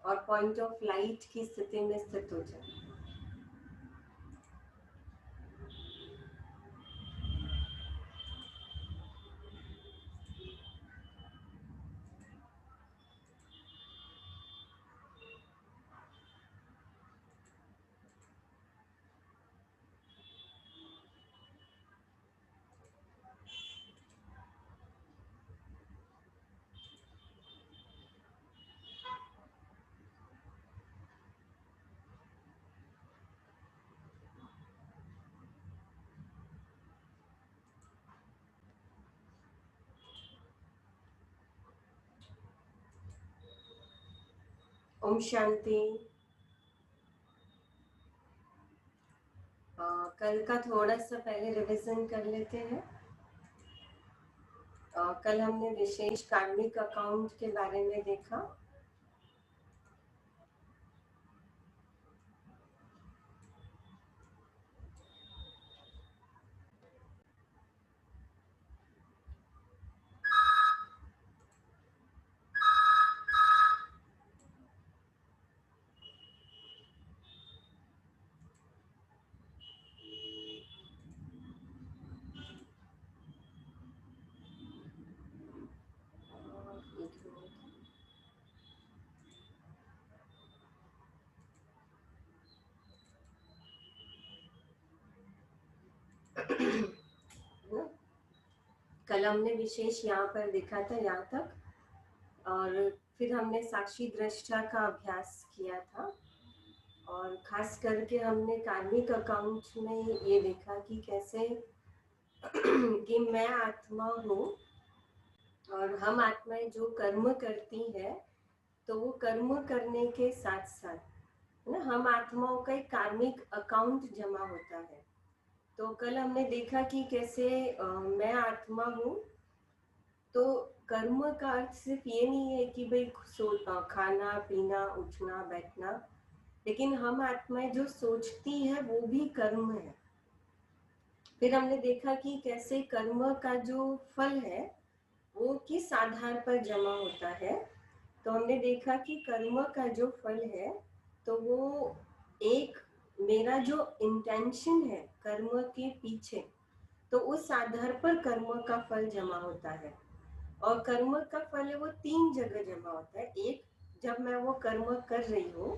और point of light की स्थिति में स्थित हो जाए। ओम शांति। कल का थोड़ा सा पहले रिवीजन कर लेते हैं। कल हमने विशेष कार्मिक अकाउंट के बारे में देखा। कल हमने विशेष यहाँ पर देखा था यहाँ तक, और फिर हमने साक्षी दृष्टा का अभ्यास किया था। और खास करके हमने कार्मिक अकाउंट में ये देखा कि कैसे कि मैं आत्मा हूँ और हम आत्माएं जो कर्म करती है, तो वो कर्म करने के साथ साथ ना हम आत्माओं का एक कार्मिक अकाउंट जमा होता है। तो कल हमने देखा कि कैसे मैं आत्मा हूँ, तो कर्म का अर्थ सिर्फ ये नहीं है कि भाई खाना पीना उठना बैठना, लेकिन हम आत्माएं जो सोचती है वो भी कर्म है। फिर हमने देखा कि कैसे कर्म का जो फल है वो किस आधार पर जमा होता है। तो हमने देखा कि कर्म का जो फल है, तो वो एक मेरा जो इंटेंशन है कर्म के पीछे, तो उस आधार पर कर्म का फल जमा होता है। और कर्म का फल है वो 3 जगह जमा होता है। एक, जब मैं वो कर्म कर रही हूँ,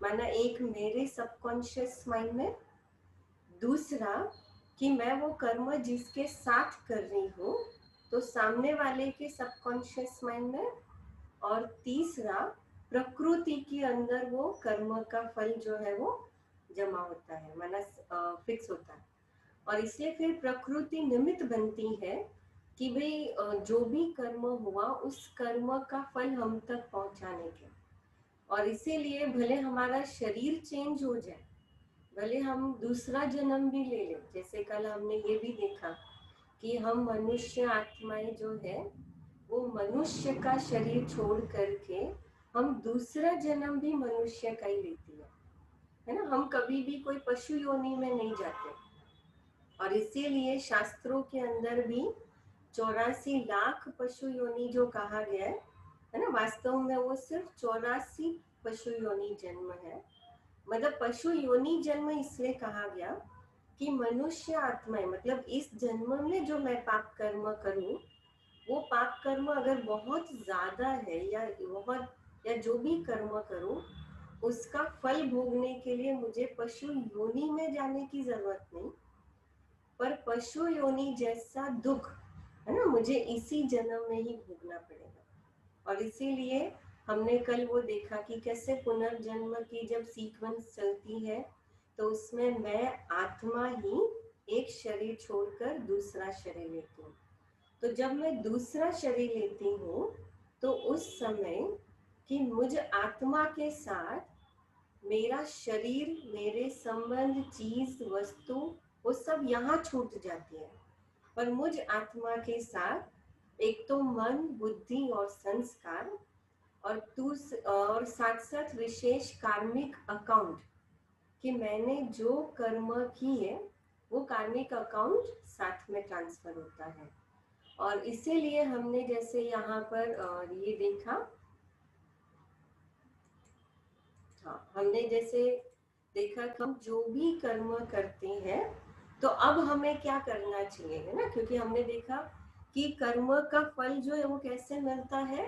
माना एक मेरे सबकॉन्शियस माइंड में। दूसरा कि मैं वो कर्म जिसके साथ कर रही हूँ, तो सामने वाले के सबकॉन्शियस माइंड में। और तीसरा, प्रकृति के अंदर वो कर्म का फल जो है वो जमा होता है, माना फिक्स होता है। और इसलिए फिर प्रकृति निमित्त बनती है कि भाई जो भी कर्म हुआ उस कर्म का फल हम तक पहुंचाने के। और इसीलिए भले हमारा शरीर चेंज हो जाए, भले हम दूसरा जन्म भी ले लें, जैसे कल हमने ये भी देखा कि हम मनुष्य आत्माएं जो है वो मनुष्य का शरीर छोड़ करके हम दूसरा जन्म भी मनुष्य का ही लेती है ना। हम कभी भी कोई पशु योनि में नहीं जाते। और इसीलिए शास्त्रों के अंदर भी 84 लाख पशु योनि जो कहा गया है ना, वास्तव में वो सिर्फ 84 पशु योनि जन्म है। मतलब पशु योनि जन्म इसलिए कहा गया कि मनुष्य आत्माएं, मतलब इस जन्म में जो मैं पाप कर्म करूं, वो पाप कर्म अगर बहुत ज्यादा है या जो भी कर्म करूं, उसका फल भोगने के लिए मुझे पशु योनि में जाने की जरूरत नहीं, पर पशु योनि जैसा दुख है ना मुझे इसी जन्म में ही भोगना पड़ेगा। और इसीलिए हमने कल वो देखा कि कैसे पुनर्जन्म की जब सीक्वेंस चलती है, तो उसमें मैं आत्मा ही एक शरीर छोड़कर दूसरा शरीर लेती हूँ। तो जब मैं दूसरा शरीर लेती हूँ, तो उस समय कि मुझ आत्मा के साथ मेरा शरीर, मेरे संबंध, चीज, वस्तु, वो सब यहाँ छूट जाती है। पर मुझ आत्मा के साथ एक तो मन, बुद्धि और संस्कार, और साथ साथ विशेष कार्मिक अकाउंट कि मैंने जो कर्म किए वो कार्मिक अकाउंट साथ में ट्रांसफर होता है। और इसीलिए हमने जैसे यहाँ पर ये देखा हमने जैसे देखा कि हम जो भी कर्म करते हैं तो अब हमें क्या करना चाहिए, है ना, क्योंकि हमने देखा कि कर्म का फल जो है वो कैसे मिलता है।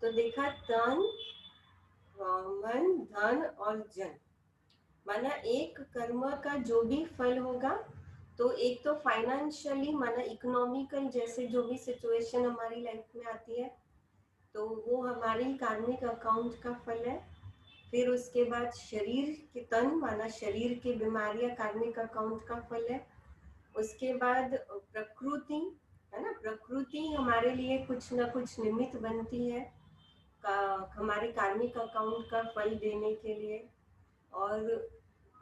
तो देखा तन, मन, धन और जन, माना एक कर्म का जो भी फल होगा तो एक तो फाइनेंशियली माना इकोनॉमिकल, जैसे जो भी सिचुएशन हमारी लाइफ में आती है तो वो हमारी कार्मिक अकाउंट का फल है। फिर उसके बाद शरीर के तन माना शरीर की बीमारियां कार्मिक अकाउंट का फल है। उसके बाद प्रकृति, है ना, प्रकृति हमारे लिए कुछ ना कुछ निमित्त बनती है हमारे कार्मिक अकाउंट का फल देने के लिए, और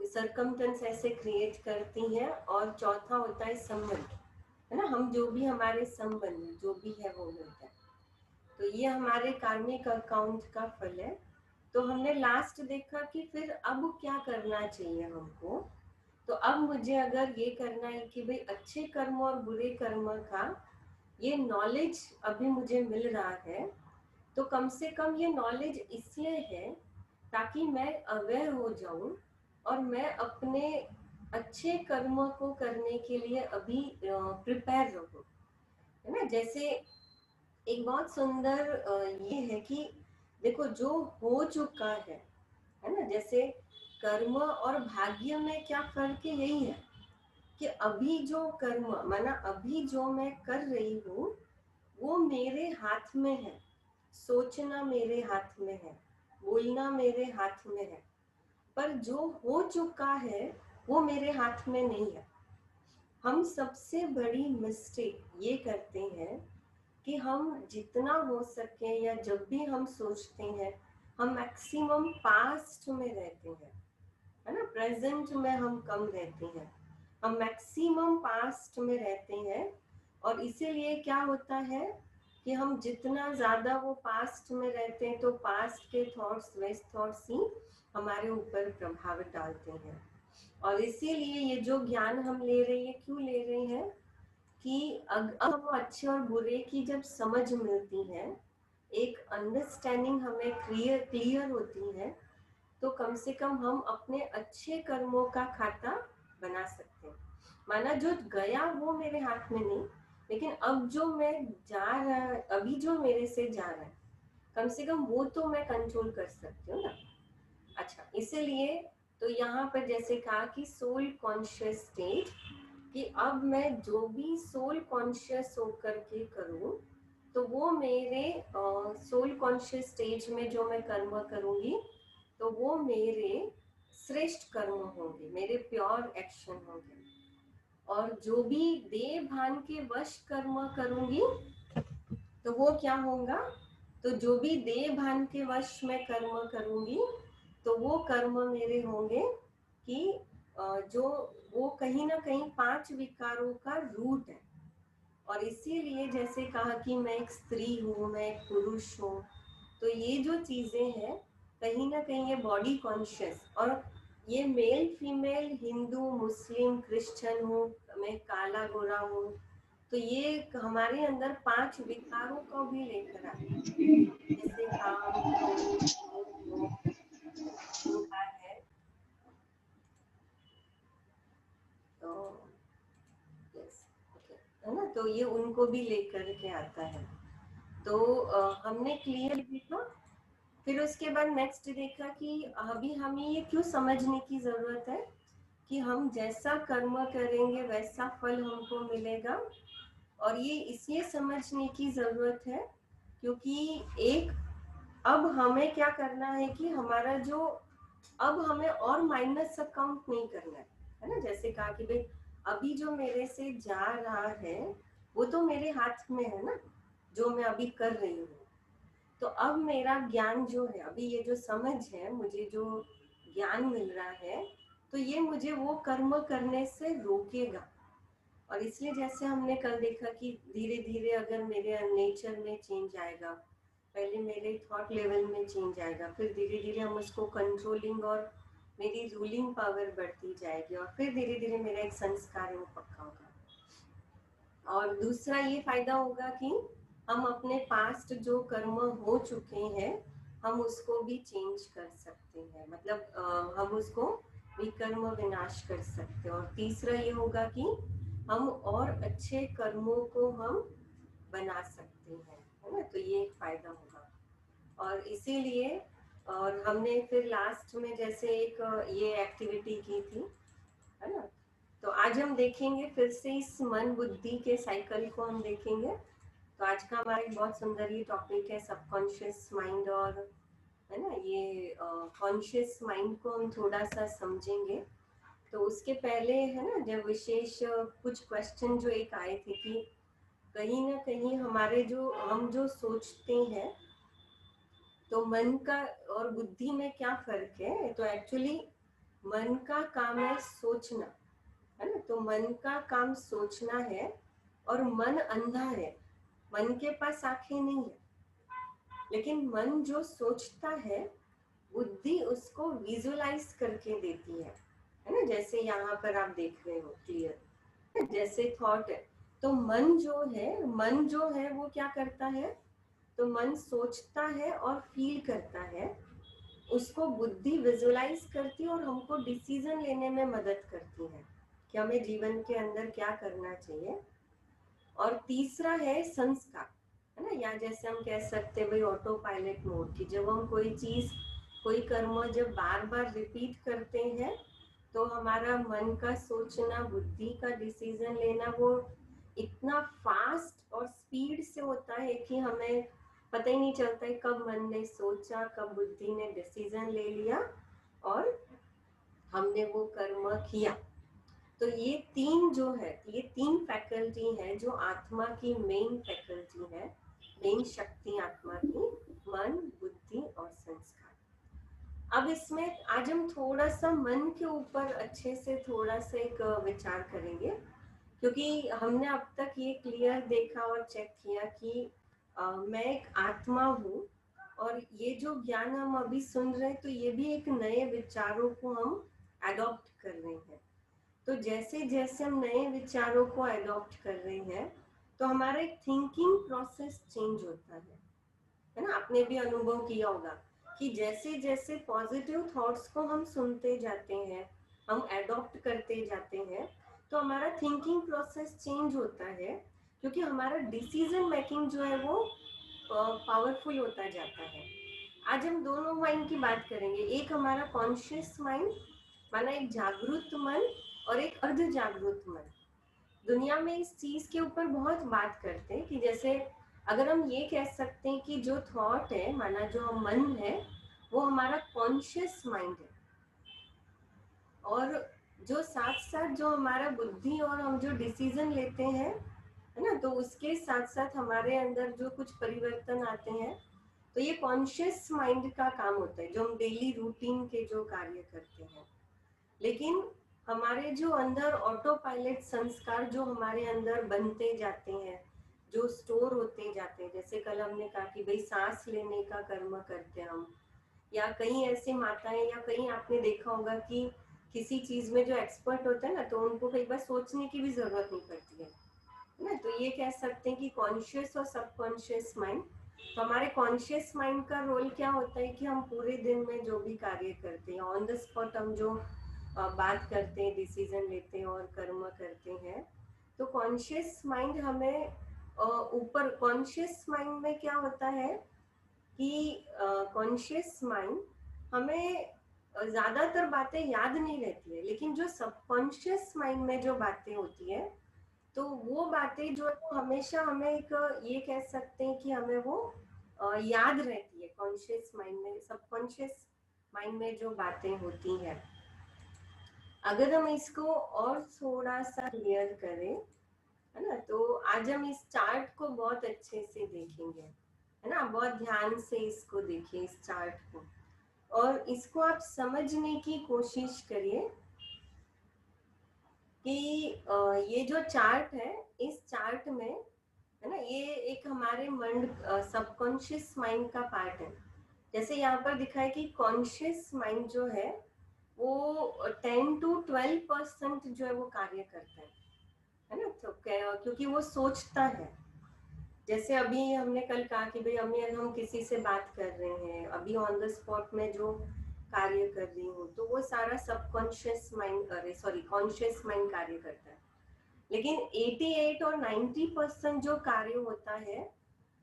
सरकमटेंस ऐसे क्रिएट करती हैं। और चौथा होता है संबंध, है ना, हम जो भी हमारे संबंध जो भी है वो मिलता है। तो ये हमारे कार्मिक अकाउंट का फल है। तो हमने लास्ट देखा कि फिर अब क्या करना चाहिए हमको। तो अब मुझे अगर ये करना है कि भाई अच्छे कर्म और बुरे कर्म का ये नॉलेज अभी मुझे मिल रहा है, तो कम से कम ये नॉलेज इसलिए है ताकि मैं अवेयर हो जाऊं और मैं अपने अच्छे कर्मों को करने के लिए अभी प्रिपेयर रहूं, है ना। जैसे एक बहुत सुंदर ये है कि देखो जो हो चुका है ना, जैसे कर्म और भाग्य में क्या फर्क है, यही है कि अभी जो कर्म माना अभी जो मैं कर रही हूँ वो मेरे हाथ में है, सोचना मेरे हाथ में है, बोलना मेरे हाथ में है, पर जो हो चुका है वो मेरे हाथ में नहीं है। हम सबसे बड़ी मिस्टेक ये करते हैं कि हम जितना हो सके या जब भी हम सोचते हैं हम मैक्सिमम पास्ट में रहते हैं, है ना, प्रेजेंट में हम कम रहते हैं, हम मैक्सिमम पास्ट में रहते हैं। और इसीलिए क्या होता है कि हम जितना ज्यादा वो पास्ट में रहते हैं तो पास्ट के थॉट्स वेस्ट थॉट्स ही हमारे ऊपर प्रभाव डालते हैं। और इसीलिए ये जो ज्ञान हम ले रहे हैं क्यों ले रहे हैं कि अब हम अच्छे और बुरे की जब समझ मिलती है, एक अंडरस्टैंडिंग हमें क्लियर होती है, तो कम से कम हम अपने अच्छे कर्मों का खाता बना सकते हैं। माना जो गया वो मेरे हाथ में नहीं, लेकिन अब जो मैं जा रहा है अभी जो मेरे से जा रहा है कम से कम वो तो मैं कंट्रोल कर सकती हूँ ना। अच्छा, इसीलिए तो यहाँ पर जैसे कहा कि सोल कॉन्शियस स्टेट, कि अब मैं जो भी सोल कॉन्शियस होकर के करूँ तो वो मेरे सोल कॉन्शियस स्टेज में जो मैं कर्म करूंगी तो वो मेरे श्रेष्ठ कर्म होंगे, मेरे प्योर एक्शन होंगे। और जो भी देह भान के वश कर्म करूंगी तो वो क्या होगा, तो जो भी देह भान के वश में कर्म करूंगी तो वो कर्म मेरे होंगे कि जो वो कहीं ना कहीं 5 विकारों का रूट है। और इसीलिए जैसे कहा कि मैं एक स्त्री हूँ, मैं एक पुरुष हूँ, तो ये जो चीजें हैं कहीं ना कहीं ये बॉडी कॉन्शियस, और ये male female Hindu Muslim Christian हूँ, मैं काला गोरा हूँ, तो ये हमारे अंदर 5 विकारों को भी लेकर आता है, जैसे काम क्रोध मोह अहंकार है। तो यस, ओके, है ना, तो ये उनको भी लेकर के आता है। तो हमने क्लियर देखा। फिर उसके बाद नेक्स्ट देखा कि अभी हमें ये क्यों समझने की जरूरत है कि हम जैसा कर्म करेंगे वैसा फल हमको मिलेगा। और ये इसलिए समझने की जरूरत है क्योंकि एक अब हमें क्या करना है कि हमारा जो अब हमें और माइनस अकाउंट नहीं करना है ना, जैसे कहा कि भाई अभी जो मेरे से जा रहा है वो तो मेरे हाथ में है ना, जो मैं अभी कर रही हूँ। तो अब मेरा ज्ञान जो है अभी ये जो समझ है मुझे जो ज्ञान मिल रहा है तो ये मुझे वो कर्म करने से रोकेगा। और इसलिए जैसे हमने कल देखा कि धीरे धीरे अगर मेरे नेचर में चेंज आएगा, पहले मेरे थॉट लेवल में चेंज आएगा, फिर धीरे धीरे हम उसको कंट्रोलिंग और मेरी रूलिंग पावर बढ़ती जाएगी, और फिर धीरे धीरे मेरा एक संस्कार वो पक्का होगा। और दूसरा ये फायदा होगा कि हम अपने पास्ट जो कर्म हो चुके हैं हम उसको भी चेंज कर सकते हैं, मतलब हम उसको विकर्म विनाश कर सकते हैं। और तीसरा ये होगा कि हम और अच्छे कर्मों को हम बना सकते हैं, है ना। तो ये एक फायदा होगा। और इसीलिए और हमने फिर लास्ट में जैसे एक ये एक्टिविटी की थी, है ना। तो आज हम देखेंगे फिर से इस मन बुद्धि के साइकिल को हम देखेंगे। तो आज का हमारा एक बहुत सुंदर ये टॉपिक है सबकॉन्शियस माइंड, और है ना ये कॉन्शियस माइंड को हम थोड़ा सा समझेंगे। तो उसके पहले है ना जब विशेष कुछ क्वेश्चन जो एक आए थे कि कहीं ना कहीं हमारे जो हम जो सोचते हैं, तो मन का और बुद्धि में क्या फर्क है। तो एक्चुअली मन का काम है सोचना, है ना। तो मन का काम सोचना है, और मन अंधा है, मन के पास आंखें नहीं है। लेकिन मन जो सोचता है, बुद्धि उसको विजुअलाइज करके देती है ना। जैसे यहाँ पर आप देख रहे हो क्लियर, जैसे थॉट है। तो मन जो है वो क्या करता है, तो मन सोचता है और फील करता है, उसको बुद्धि विजुअलाइज करती है और हमको डिसीजन लेने में मदद करती है कि हमें जीवन के अंदर क्या करना चाहिए। और तीसरा है संस्कार, है ना। या जैसे हम कह सकते हैं भाई ऑटो पायलट मोड की, जब हम कोई चीज कोई कर्म जब बार बार रिपीट करते हैं, तो हमारा मन का सोचना, बुद्धि का डिसीजन लेना वो इतना फास्ट और स्पीड से होता है कि हमें पता ही नहीं चलता है कब मन ने सोचा, कब बुद्धि ने डिसीजन ले लिया और हमने वो कर्म किया। तो ये तीन जो है, ये तीन फैकल्टी है जो आत्मा की मेन फैकल्टी है, मेन शक्ति आत्मा की, मन, बुद्धि और संस्कार। अब इसमें आज हम थोड़ा सा मन के ऊपर अच्छे से थोड़ा सा एक विचार करेंगे, क्योंकि हमने अब तक ये क्लियर देखा और चेक किया कि मैं एक आत्मा हूँ, और ये जो ज्ञान हम अभी सुन रहे हैं, तो ये भी एक नए विचारों को हम अडॉप्ट कर रहे हैं। तो जैसे जैसे हम नए विचारों को अडॉप्ट कर रहे हैं, तो हमारा एक थिंकिंग प्रोसेस चेंज होता है ना। आपने भी अनुभव किया होगा कि जैसे जैसे पॉजिटिव थॉट्स को हम सुनते जाते हैं, हम अडॉप्ट करते जाते हैं, तो हमारा थिंकिंग प्रोसेस चेंज होता है, क्योंकि हमारा डिसीजन मेकिंग जो है वो पावरफुल होता जाता है। आज हम दोनों माइंड की बात करेंगे, एक हमारा कॉन्शियस माइंड, माना एक जागरूक मन, और एक अर्ध जागरूक मन। दुनिया में इस चीज के ऊपर बहुत बात करते हैं कि जैसे अगर हम ये कह सकते हैं कि जो थॉट है, माना जो मन है, वो हमारा कॉन्शियस माइंड है, और जो साथ साथ जो हमारा बुद्धि और हम जो डिसीजन लेते हैं, है ना, तो उसके साथ साथ हमारे अंदर जो कुछ परिवर्तन आते हैं, तो ये कॉन्शियस माइंड का काम होता है, जो हम डेली रूटीन के जो कार्य करते हैं। लेकिन हमारे जो अंदर ऑटो पायलट संस्कार जो हमारे अंदर बनते जाते हैं, जो स्टोर होते जाते हैं, जैसे कल हमने कहा कि भाई सांस लेने का कर्म करते हैं हम, या कई ऐसे माताएं, या कहीं आपने देखा होगा कि किसी चीज में जो एक्सपर्ट होता है ना, तो उनको कई बार सोचने की भी जरूरत नहीं पड़ती है ना। तो ये कह सकते हैं कि कॉन्शियस और सबकॉन्शियस माइंड। तो हमारे कॉन्शियस माइंड का रोल क्या होता है कि हम पूरे दिन में जो भी कार्य करते हैं, ऑन द स्पॉट हम जो बात करते हैं, डिसीजन लेते हैं और कर्म करते हैं, तो कॉन्शियस माइंड हमें ऊपर, कॉन्शियस माइंड में क्या होता है कि कॉन्शियस माइंड हमें ज्यादातर बातें याद नहीं रहती है, लेकिन जो सबकॉन्शियस माइंड में जो बातें होती है, तो वो बातें जो है वो हमेशा हमें एक ये कह सकते हैं कि हमें वो याद रहती है। कॉन्शियस माइंड में, सबकॉन्शियस माइंड में जो बातें होती हैं, अगर हम इसको और थोड़ा सा क्लियर करें, है ना, तो आज हम इस चार्ट को बहुत अच्छे से देखेंगे, है ना। बहुत ध्यान से इसको देखिए, इस चार्ट को, और इसको आप समझने की कोशिश करिए कि ये जो चार्ट है, इस चार्ट में, है ना, ये एक हमारे मन, सबकॉन्शियस माइंड का पार्ट है। जैसे यहाँ पर दिखा है कि कॉन्शियस माइंड जो है वो 10 to 12% जो है वो कार्य करता है ना। तो क्योंकि वो सोचता है, जैसे अभी हमने कल कहा कि भाई अभी हम किसी से बात कर रहे हैं, अभी ऑन द स्पॉट में जो कार्य कर रही हूँ, तो वो सारा सबकॉन्शियस माइंड, अरे सॉरी, कॉन्शियस माइंड कार्य करता है। लेकिन 88 और 90% जो कार्य होता है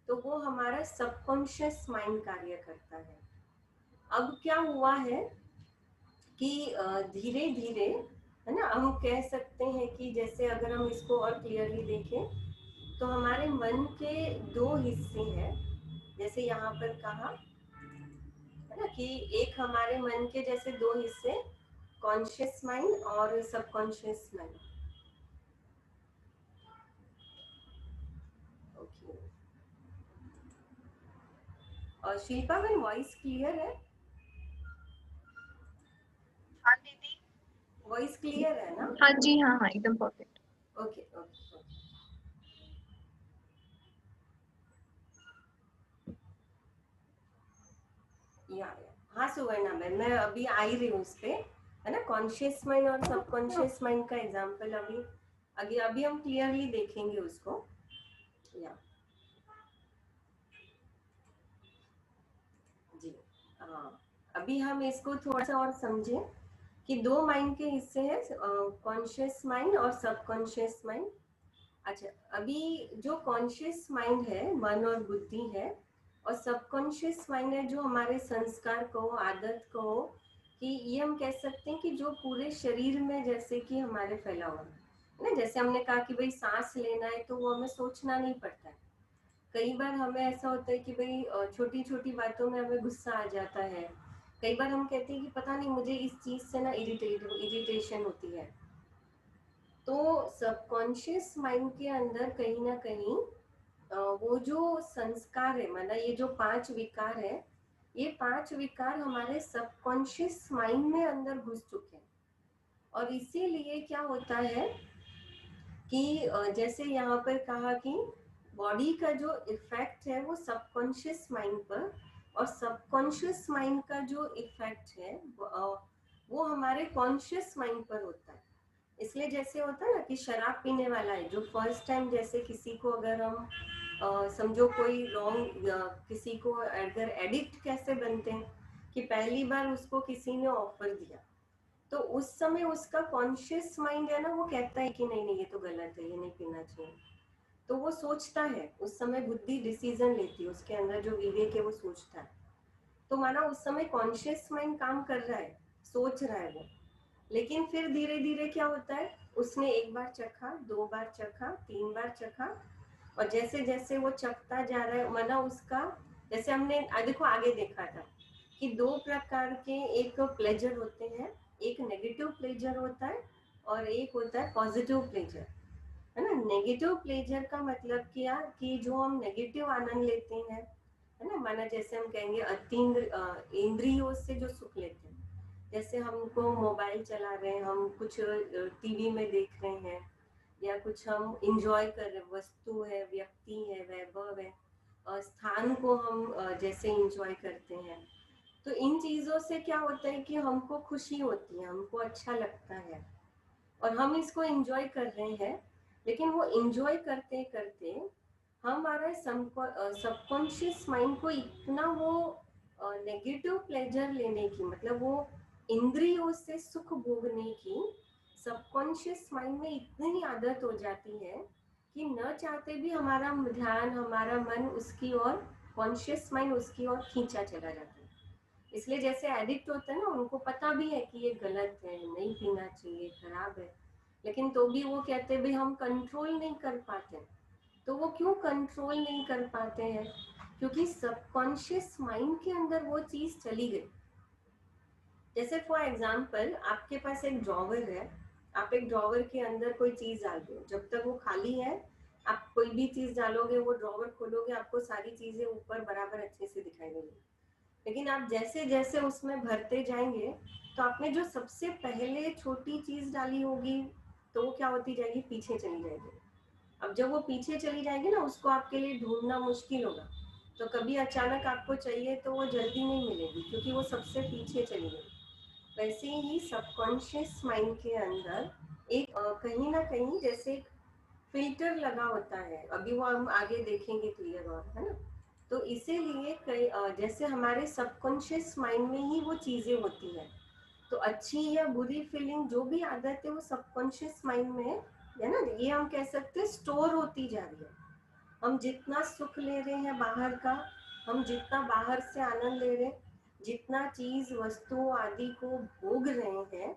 तो वो हमारा सबकॉन्शियस माइंड कार्य करता है। अब क्या हुआ है कि धीरे धीरे, है ना, हम कह सकते हैं कि जैसे अगर हम इसको और क्लियरली देखें तो हमारे मन के दो हिस्से हैं, जैसे यहाँ पर कहा है ना कि एक हमारे मन के जैसे दो हिस्से, कॉन्शियस माइंड और सबकॉन्शियस माइंड। ओके, और शिल्पा मैम वॉइस क्लियर है? हाँ दीदी। वॉइस क्लियर है ना? हाँ जी, हाँ हाँ, एकदम परफेक्ट। Okay okay. या हाँ सुवर्णा मैम, मैं अभी आ ही रही हूँ उस पे, है ना, कॉन्शियस माइंड और सबकॉन्शियस माइंड का एग्जांपल अभी अभी अभी हम क्लियरली देखेंगे उसको। या जी, हाँ, अभी हम इसको थोड़ा सा और समझें कि दो माइंड के हिस्से हैं, कॉन्शियस माइंड और सबकॉन्शियस माइंड। अच्छा, अभी जो कॉन्शियस माइंड है, मन और बुद्धि है, और सबकॉन्शियस माइंड है जो हमारे संस्कार को, आदत को, कि ये हम कह सकते हैं कि जो पूरे शरीर में जैसे कि हमारे फैला हुआ है ना। जैसे हमने कहा कि भाई सांस लेना है तो वो हमें सोचना नहीं पड़ता है। कई बार हमें ऐसा होता है कि भाई छोटी छोटी बातों में हमें गुस्सा आ जाता है। कई बार हम कहते हैं कि पता नहीं मुझे इस चीज से ना इरिटेशन होती है। तो सबकॉन्शियस माइंड के अंदर कहीं ना कहीं वो जो संस्कार है, मतलब ये जो 5 विकार है, ये 5 विकार हमारे सबकॉन्शियस माइंड में अंदर घुस चुके हैं। और इसीलिए क्या होता है कि जैसे यहाँ पर कहा कि बॉडी का जो इफेक्ट है वो सबकॉन्शियस माइंड पर, और सबकॉन्शियस माइंड का जो इफेक्ट है वो हमारे कॉन्शियस माइंड पर होता है। इसलिए जैसे होता है ना कि शराब पीने वाला है जो फर्स्ट टाइम, जैसे किसी को अगर हम समझो कोई रॉन्ग, किसी को अगर एडिक्ट कैसे बनते हैं कि पहली बार उसको किसी ने ऑफर दिया, तो उस समय उसका कॉन्शियस माइंड है ना, वो कहता है कि नहीं नहीं ये तो गलत है, ये नहीं पीना चाहिए। तो वो सोचता है, उस समय बुद्धि डिसीजन लेती है, उसके अंदर जो विवेक है वो सोचता है। तो माना उस समय कॉन्शियस माइंड काम कर रहा है, सोच रहा है वो। लेकिन फिर धीरे धीरे क्या होता है, उसने एक बार चखा, दो बार चखा, तीन बार चखा, और जैसे जैसे वो चखता जा रहा है, माना उसका, जैसे हमने देखो आगे देखा था कि दो प्रकार के एक प्लेजर होते हैं, एक नेगेटिव प्लेजर होता है और एक होता है पॉजिटिव प्लेजर, है ना। नेगेटिव प्लेजर का मतलब क्या कि जो हम नेगेटिव आनंद लेते हैं, है ना, माना जैसे हम कहेंगे अतीन्द्र इंद्रियों से जो सुख लेते हैं, जैसे हमको मोबाइल चला रहे हैं, हम कुछ टीवी में देख रहे हैं, या कुछ हम इंजॉय कर रहे हैं, वस्तु है, व्यक्ति है, वैभव है, स्थान को हम जैसे इंजॉय करते हैं। तो इन चीजों से क्या होता है कि हमको खुशी होती है, हमको अच्छा लगता है, और हम इसको एंजॉय कर रहे हैं। लेकिन वो एंजॉय करते करते हमारा सबकॉन्शियस माइंड को इतना वो नेगेटिव प्लेजर लेने की, मतलब वो इंद्रियों से सुख भोगने की, सबकॉन्शियस माइंड में इतनी आदत हो जाती है कि न चाहते भी हमारा ध्यान, हमारा मन उसकी ओर, कॉन्शियस माइंड उसकी ओर खींचा चला जाता है। इसलिए जैसे एडिक्ट होता है ना, उनको पता भी है कि ये गलत है, नहीं पीना चाहिए, खराब है, लेकिन तो भी वो कहते भाई हम कंट्रोल नहीं कर पाते। तो वो क्यों कंट्रोल नहीं कर पाते हैं? क्योंकि सबकॉन्शियस माइंड के अंदर वो चीज चली गई। जैसे फॉर एग्जाम्पल आपके पास एक ड्रॉवर है, आप एक ड्रॉवर के अंदर कोई चीज डाल दो, जब तक वो खाली है आप कोई भी चीज डालोगे, वो ड्रॉवर खोलोगे, आपको सारी चीजें ऊपर बराबर अच्छे से दिखाई देंगी। लेकिन आप जैसे जैसे उसमें भरते जाएंगे, तो आपने जो सबसे पहले छोटी चीज डाली होगी, तो वो क्या होती जाएगी, पीछे चली जाएगी। अब जब वो पीछे चली जाएगी ना, उसको आपके लिए ढूंढना मुश्किल होगा। तो कभी अचानक आपको चाहिए तो वो जल्दी नहीं मिलेगी, क्योंकि वो सबसे पीछे चली गई। वैसे ही सबकॉन्शियस माइंड के अंदर एक कहीं ना कहीं जैसे फिल्टर लगा होता है, अभी वो हम आगे देखेंगे क्लियर और, है ना। तो इसीलिए कई जैसे हमारे सबकॉन्शियस माइंड में ही वो चीजें होती है, तो अच्छी या बुरी फीलिंग जो भी आदत है वो सबकॉन्शियस माइंड में है ना, ये हम कह सकते हैं स्टोर होती जा रही है। हम जितना सुख ले रहे हैं बाहर का, हम जितना बाहर से आनंद ले रहे हैं, जितना चीज वस्तु आदि को भोग रहे हैं,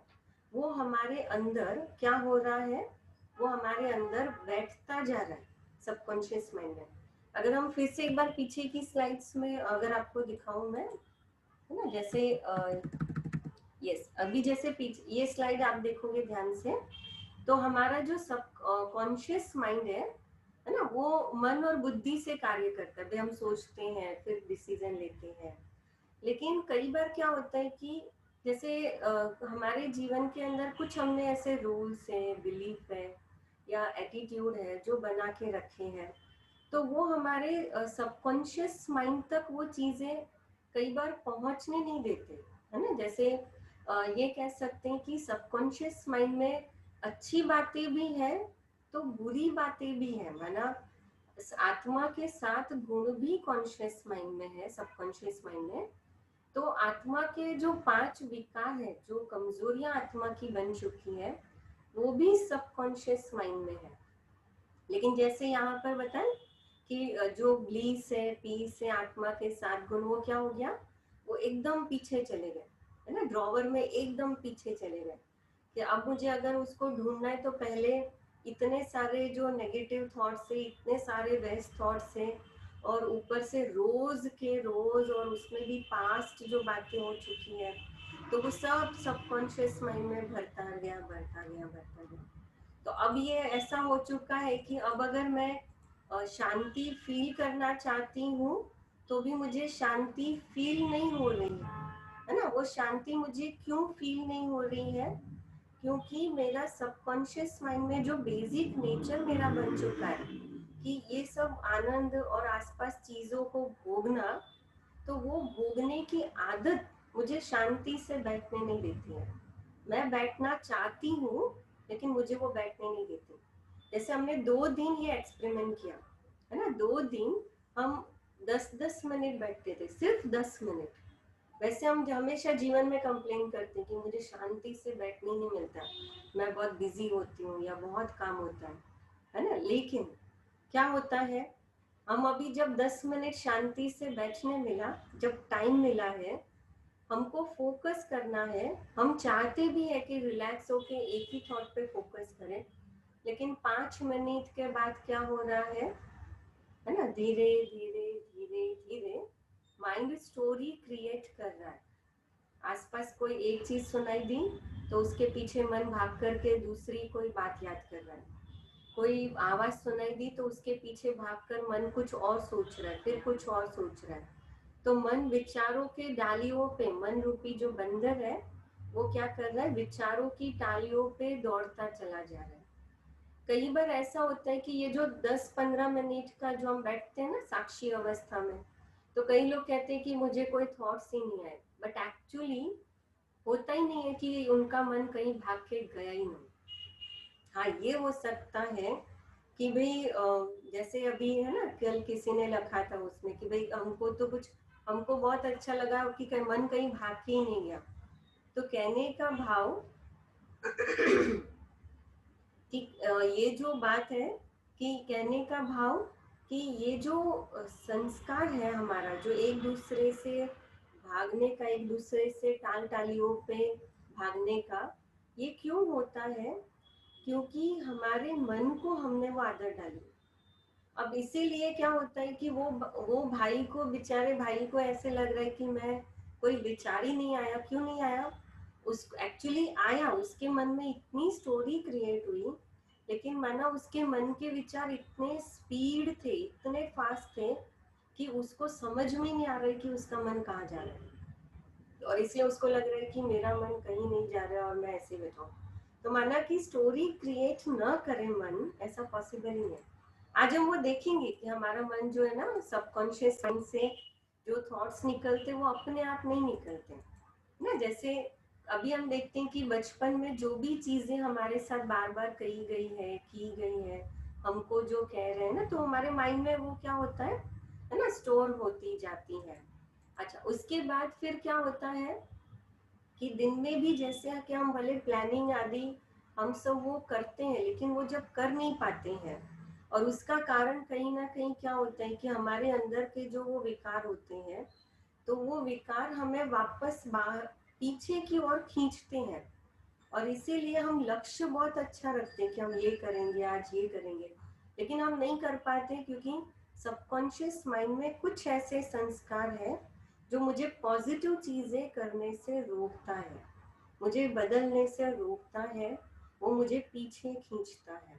वो हमारे अंदर क्या हो रहा है, वो हमारे अंदर बैठता जा रहा है सबकॉन्शियस माइंड में। अगर हम फिर से एक बार पीछे की स्लाइड्स में अगर आपको दिखाऊं मैं, है ना, जैसे यस अभी जैसे पीछे ये स्लाइड आप देखोगे ध्यान से, तो हमारा जो सब कॉन्शियस माइंड है ना, वो मन और बुद्धि से कार्य करता है। हम सोचते हैं फिर डिसीजन लेते हैं, लेकिन कई बार क्या होता है कि जैसे हमारे जीवन के अंदर कुछ हमने ऐसे रूल्स है, बिलीफ है या एटीट्यूड है जो बना के रखे हैं, तो वो हमारे सबकॉन्शियस माइंड तक वो चीजें कई बार पहुंचने नहीं देते, है ना। जैसे ये कह सकते हैं कि सबकॉन्शियस माइंड में अच्छी बातें भी है तो बुरी बातें भी है, माना आत्मा के साथ गुण भी कॉन्शियस माइंड में है, सबकॉन्शियस माइंड में। तो आत्मा के जो 5 विकार है, जो कमजोरियां आत्मा की बन चुकी है, वो भी सबकॉन्शियस माइंड में है। लेकिन जैसे यहाँ पर बताएं कि जो ब्लीस है, पीस है, आत्मा के 7 गुण, वो क्या हो गया, वो एकदम पीछे चले गए, है ना, ड्रॉवर में एकदम पीछे चले गए। कि अब मुझे अगर उसको ढूंढना है तो पहले इतने सारे जो नेगेटिव थॉट्स है, इतने सारे वेस्ट थॉट्स है, और ऊपर से रोज के रोज, और उसमें भी पास्ट जो बातें हो चुकी है, तो वो सब सबकॉन्शियस माइंड में भरता गया भरता गया भरता गया। तो अब ये ऐसा हो चुका है कि अब अगर मैं शांति फील करना चाहती हूँ तो भी मुझे शांति फील नहीं हो रही है ना। वो शांति मुझे क्यों फील नहीं हो रही है, क्योंकि मेरा सबकॉन्शियस माइंड में जो बेसिक नेचर मेरा बन चुका है कि ये सब आनंद और आसपास चीजों को भोगना, तो वो भोगने की आदत मुझे शांति से बैठने नहीं देती है। मैं बैठना चाहती हूँ लेकिन मुझे वो बैठने नहीं देती। जैसे हमने 2 दिन ये एक्सपेरिमेंट किया, है ना, 2 दिन हम 10-10 मिनट बैठते थे, सिर्फ 10 मिनट। वैसे हम हमेशा जीवन में कंप्लेन करते हैं कि मुझे शांति से बैठने नहीं मिलता, मैं बहुत बिजी होती हूँ या बहुत काम होता है ना। लेकिन क्या होता है, हम अभी जब 10 मिनट शांति से बैठने मिला, जब टाइम मिला है, हमको फोकस करना है, हम चाहते भी है कि रिलैक्स होके एक ही थॉट पे फोकस करें, लेकिन 5 मिनट के बाद क्या हो रहा है ना, धीरे धीरे धीरे धीरे माइंड स्टोरी क्रिएट कर रहा है। आसपास कोई एक चीज सुनाई दी तो उसके पीछे मन भाग करके दूसरी कोई बात याद कर रहा है। कोई आवाज सुनाई दी तो उसके पीछे भागकर मन कुछ और सोच रहा है, फिर कुछ और सोच रहा है। तो मन विचारों के डालियों पे, मन रूपी जो बंदर है वो क्या कर रहा है, विचारों की डालियों पे दौड़ता चला जा रहा है। कई बार ऐसा होता है कि ये जो 10-15 मिनट का जो हम बैठते हैं ना साक्षी अवस्था में, तो कई लोग कहते हैं कि मुझे कोई थॉट्स ही नहीं आए, बट एक्चुअली होता ही नहीं है कि उनका मन कहीं भाग के गया ही नहीं। हाँ, ये हो सकता है कि भाई जैसे अभी है ना, कल किसी ने लिखा था उसमें कि भाई हमको तो कुछ, हमको बहुत अच्छा लगा कि मन कहीं भाग के ही नहीं गया। तो कहने का भाव कि ये जो बात है कि कहने का भाव कि ये जो संस्कार है हमारा, जो एक दूसरे से भागने का, एक दूसरे से टाल टालियों पे भागने का, ये क्यों होता है, क्योंकि हमारे मन को हमने वो आदत डाली। अब इसीलिए क्या होता है कि वो भाई को, बेचारे भाई को ऐसे लग रहा है कि मैं, कोई विचार ही नहीं आया, क्यों नहीं आया, उस एक्चुअली आया, उसके मन में इतनी स्टोरी क्रिएट हुई, लेकिन माना उसके मन के विचार इतने स्पीड थे, इतने फास्ट थे कि उसको समझ में नहीं आ रहा है कि उसका मन कहाँ जा रहा है, और इसलिए उसको लग रहा है कि मेरा मन कहीं नहीं जा रहा है और मैं ऐसे बैठा हूँ। तो माना कि स्टोरी क्रिएट न करे मन, ऐसा पॉसिबल ही है। आज हम वो देखेंगे कि हमारा मन जो है ना, सबकॉन्शियस माइंड से जो थॉट्स निकलते वो अपने आप नहीं निकलते ना। जैसे अभी हम देखते हैं कि बचपन में जो भी चीजें हमारे साथ बार बार कही गई है, की गई है, हमको जो कह रहे हैं ना, तो हमारे माइंड में वो क्या होता है ना, स्टोर होती जाती है। अच्छा, उसके बाद फिर क्या होता है कि दिन में भी जैसे कि हम भले प्लानिंग आदि हम सब वो करते हैं, लेकिन वो जब कर नहीं पाते हैं, और उसका कारण कहीं ना कहीं क्या होता है कि हमारे अंदर के जो वो विकार होते हैं, तो वो विकार हमें वापस बाहर पीछे की ओर खींचते हैं। और इसीलिए हम लक्ष्य बहुत अच्छा रखते हैं कि हम ये करेंगे, आज ये करेंगे, लेकिन हम नहीं कर पाते क्योंकि सबकॉन्शियस माइंड में कुछ ऐसे संस्कार है जो मुझे पॉजिटिव चीजें करने से रोकता है, मुझे बदलने से रोकता है, वो मुझे पीछे खींचता है।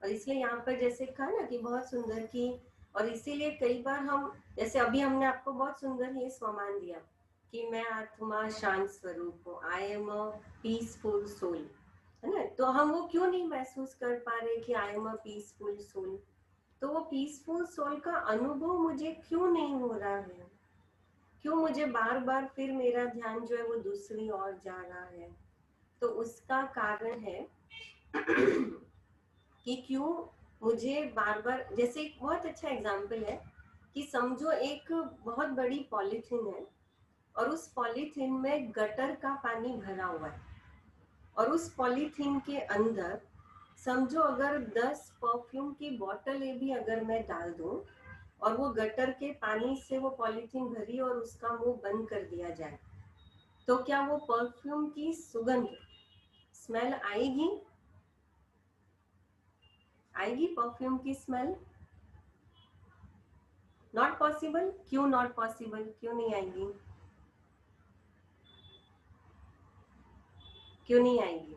और इसलिए यहाँ पर जैसे कहा ना कि बहुत सुंदर की, और इसीलिए कई बार हम, जैसे अभी हमने आपको बहुत सुंदर ये स्वमान दिया कि मैं आत्मा शांत स्वरूप हूँ, I am a peaceful soul, है ना। तो हम वो क्यों नहीं महसूस कर पा रहे कि I am a peaceful soul? तो वो पीसफुल सोल का अनुभव मुझे क्यों नहीं हो रहा है? क्यों मुझे बार बार फिर मेरा ध्यान जो है वो दूसरी ओर जा रहा है? तो उसका कारण है कि क्यों मुझे बार बार, जैसे एक बहुत अच्छा एग्जाम्पल है कि समझो एक बहुत बड़ी पॉलीथीन है, और उस पॉलीथीन में गटर का पानी भरा हुआ है, और उस पॉलीथीन के अंदर समझो अगर 10 परफ्यूम की बोतलें भी अगर मैं डाल दूं, और वो गटर के पानी से वो पॉलीथीन भरी और उसका मुंह बंद कर दिया जाए, तो क्या वो परफ्यूम की सुगंध, स्मेल आएगी? आएगी परफ्यूम की स्मेल? Not possible. क्यों नॉट पॉसिबल? क्यों नहीं आएगी? क्यों नहीं आएगी?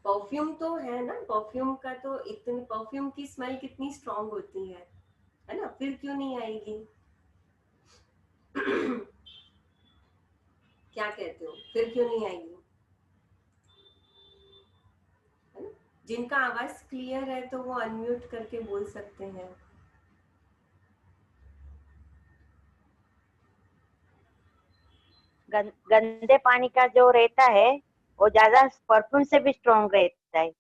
परफ्यूम तो है ना, परफ्यूम का तो इतनी, परफ्यूम की स्मेल कितनी स्ट्रांग होती है ना, फिर क्यों नहीं आएगी? क्या कहते हो, फिर क्यों नहीं आएगी? है ना? जिनका आवाज क्लियर है तो वो अनम्यूट करके बोल सकते हैं। गंदे पानी का जो रहता है वो ज्यादा परफ्यूम से भी स्ट्रांग रहता है,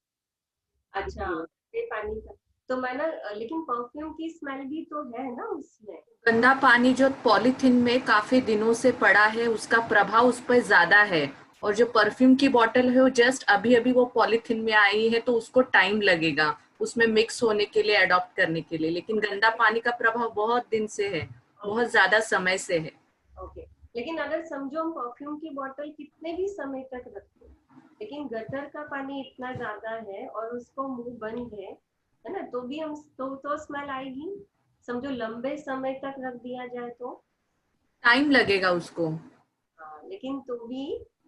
अच्छा, इसलिए। ये पानी का तो मैं ना, लेकिन परफ्यूम की स्मेल भी तो है ना उसमें। गंदा पानी जो पॉलीथीन में काफी दिनों से पड़ा है उसका प्रभाव उस पर ज्यादा है, और जो परफ्यूम की बोतल है वो जस्ट अभी अभी वो पॉलीथीन में आई है, तो उसको टाइम लगेगा उसमें मिक्स होने के लिए, अडॉप्ट करने के लिए। लेकिन गंदा पानी का प्रभाव बहुत दिन से है, बहुत ज्यादा समय से है। ओके, लेकिन अगर समझो हम परफ्यूम की बोतल कितने भी समय तक रखते हैं, लेकिन गटर का पानी इतना ज्यादा है और उसको मुंह बंद है ना, तो भी हम तो स्मेल आएगी। समझो लंबे समय तक रख दिया जाए तो, टाइम लगेगा उसको। हाँ, लेकिन तो भी,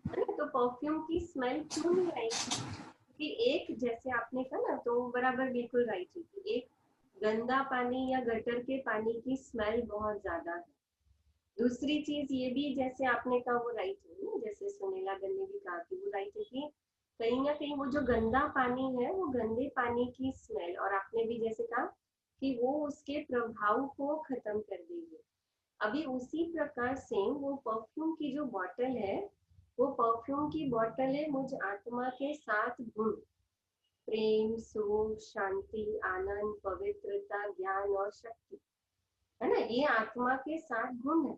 है ना, तो परफ्यूम की स्मेल क्यों नहीं आएगी? कि एक, जैसे आपने कहा ना, तो बराबर बिल्कुल राइट है कि एक गंदा पानी या गटर के पानी की स्मेल बहुत ज्यादा है। दूसरी चीज ये भी, जैसे आपने कहा वो राइट है ना, जैसे सुनीला गन ने भी कहा कि वो राइट है कि कहीं ना कहीं वो जो गंदा पानी है वो गंदे पानी की स्मेल, और आपने भी जैसे कहा कि वो उसके प्रभाव को खत्म कर देगी। अभी उसी प्रकार से वो परफ्यूम की जो बॉटल है, वो परफ्यूम की बॉटल है मुझ आत्मा के 7 गुण, प्रेम, सुख, शांति, आनंद, पवित्रता, ज्ञान और शक्ति, है ना, ये आत्मा के 7 गुण है।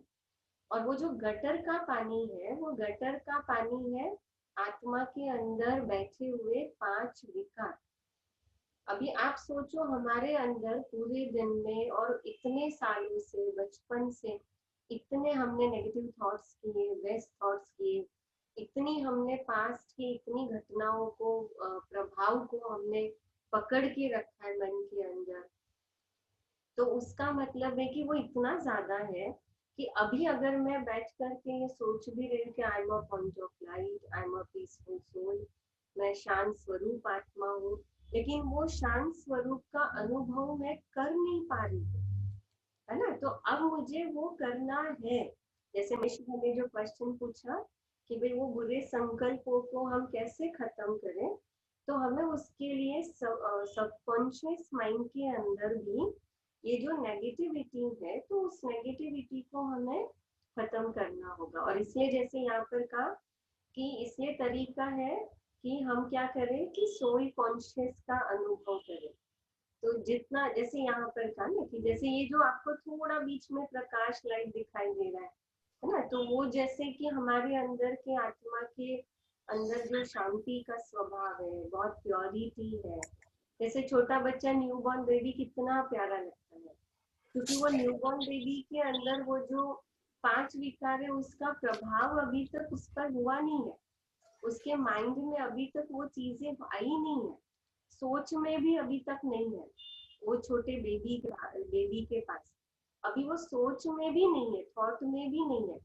और वो जो गटर का पानी है, वो गटर का पानी है आत्मा के अंदर बैठे हुए 5 विकार। अभी आप सोचो हमारे अंदर पूरे दिन में और इतने सालों से, बचपन से इतने हमने नेगेटिव थॉट्स किए, वेस्ट थॉट्स किए, इतनी हमने पास्ट की इतनी घटनाओं को, प्रभाव को हमने पकड़ के रखा है मन के अंदर। तो उसका मतलब है कि वो इतना ज्यादा है कि अभी अगर मैं बैठ करके ये सोच भी रही हूँ कि I am a point of light, I am a peaceful soul, मैं शांत स्वरूप आत्मा हूँ, लेकिन वो शांत स्वरूप का अनुभव मैं कर नहीं पा रही हूँ, है ना। तो अब मुझे वो करना है। जैसे मिश्रा ने जो क्वेश्चन पूछा कि भाई वो बुरे संकल्पों को हम कैसे खत्म करें, तो हमें उसके लिए सबकॉन्शियस माइंड के अंदर भी ये जो नेगेटिविटी है, तो उस नेगेटिविटी को हमें खत्म करना होगा। और इसलिए जैसे यहाँ पर कहा कि इसलिए तरीका है कि हम क्या करें कि सोल कॉन्शियस का अनुभव करें। तो जितना जैसे यहाँ पर था ना कि जैसे ये जो आपको थोड़ा बीच में प्रकाश लाइट दिखाई दे रहा है ना, तो वो जैसे कि हमारे अंदर के आत्मा के अंदर जो शांति का स्वभाव है, बहुत प्योरिटी है। जैसे छोटा बच्चा न्यूबॉर्न बेबी कितना प्यारा लगता है, क्योंकि वो न्यूबॉर्न बेबी के अंदर वो जो 5 विकार है उसका प्रभाव अभी तक उस पर हुआ नहीं है, उसके माइंड में अभी तक वो चीजें आई नहीं है, सोच में भी अभी तक नहीं है। वो छोटे बेबी के पास अभी वो सोच में भी नहीं है, थॉट में भी नहीं है।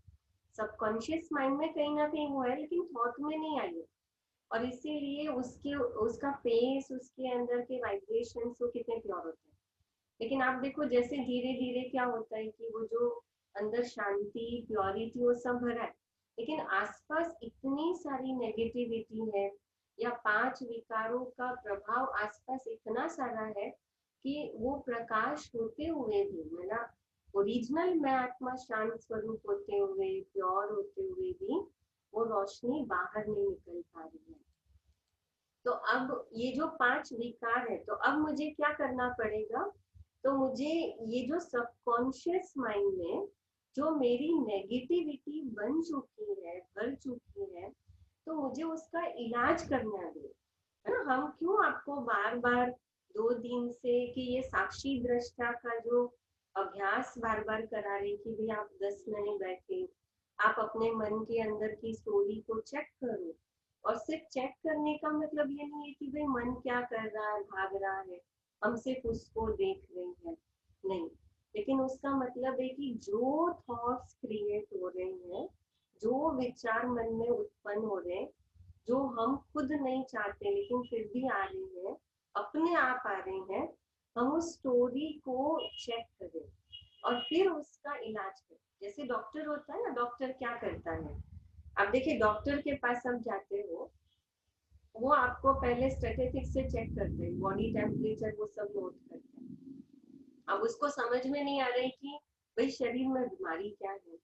सबकॉन्शियस माइंड में कहीं ना कहीं वो है, लेकिन थॉट में नहीं आई है। और इसीलिए उसके उसका फेस, उसके अंदर के वाइब्रेशंस वो कितने प्योर होते हैं। लेकिन आप देखो जैसे धीरे धीरे क्या होता है कि वो जो अंदर शांति, प्योरिटी, वो सब भरा है, लेकिन आसपास इतनी सारी नेगेटिविटी है, या 5 विकारों का प्रभाव आसपास इतना सारा है कि वो प्रकाश होते हुए भी, मतलब ओरिजिनल मैं आत्मा शांत स्वरूप होते हुए, प्योर होते हुए भी वो रोशनी बाहर नहीं निकल पा रही है। तो अब ये जो 5 विकार है, तो अब मुझे क्या करना पड़ेगा? तो मुझे ये जो सबकॉन्शियस माइंड में जो मेरी नेगेटिविटी बन चुकी है, भर चुकी है, तो मुझे उसका इलाज करना है ना। हम क्यों आपको बार बार 2 दिन से कि ये साक्षी दृष्टा का जो अभ्यास बार बार करा रहे कि भाई आप 10 मिनट बैठे, आप अपने मन के अंदर की स्टोरी को चेक करो। और सिर्फ चेक करने का मतलब ये नहीं है कि भाई मन क्या कर रहा है, भाग रहा है, हम सिर्फ उसको देख रहे हैं, नहीं। लेकिन उसका मतलब है कि जो थॉट्स क्रिएट हो रहे हैं, जो विचार मन में उत्पन्न हो रहे हैं, जो हम खुद नहीं चाहते लेकिन फिर भी आ रहे हैं, अपने आप आ रहे हैं, हम उस स्टोरी को चेक करें और फिर उसका इलाज करें। जैसे डॉक्टर होता है ना, डॉक्टर क्या करता है? अब देखिए डॉक्टर के पास आप जाते हो, वो आपको पहले स्टैटिस्टिक्स से चेक करते हैं, बॉडी टेम्परेचर वो सब नोट करते हैं। अब उसको समझ में नहीं आ रही कि भाई शरीर में बीमारी क्या है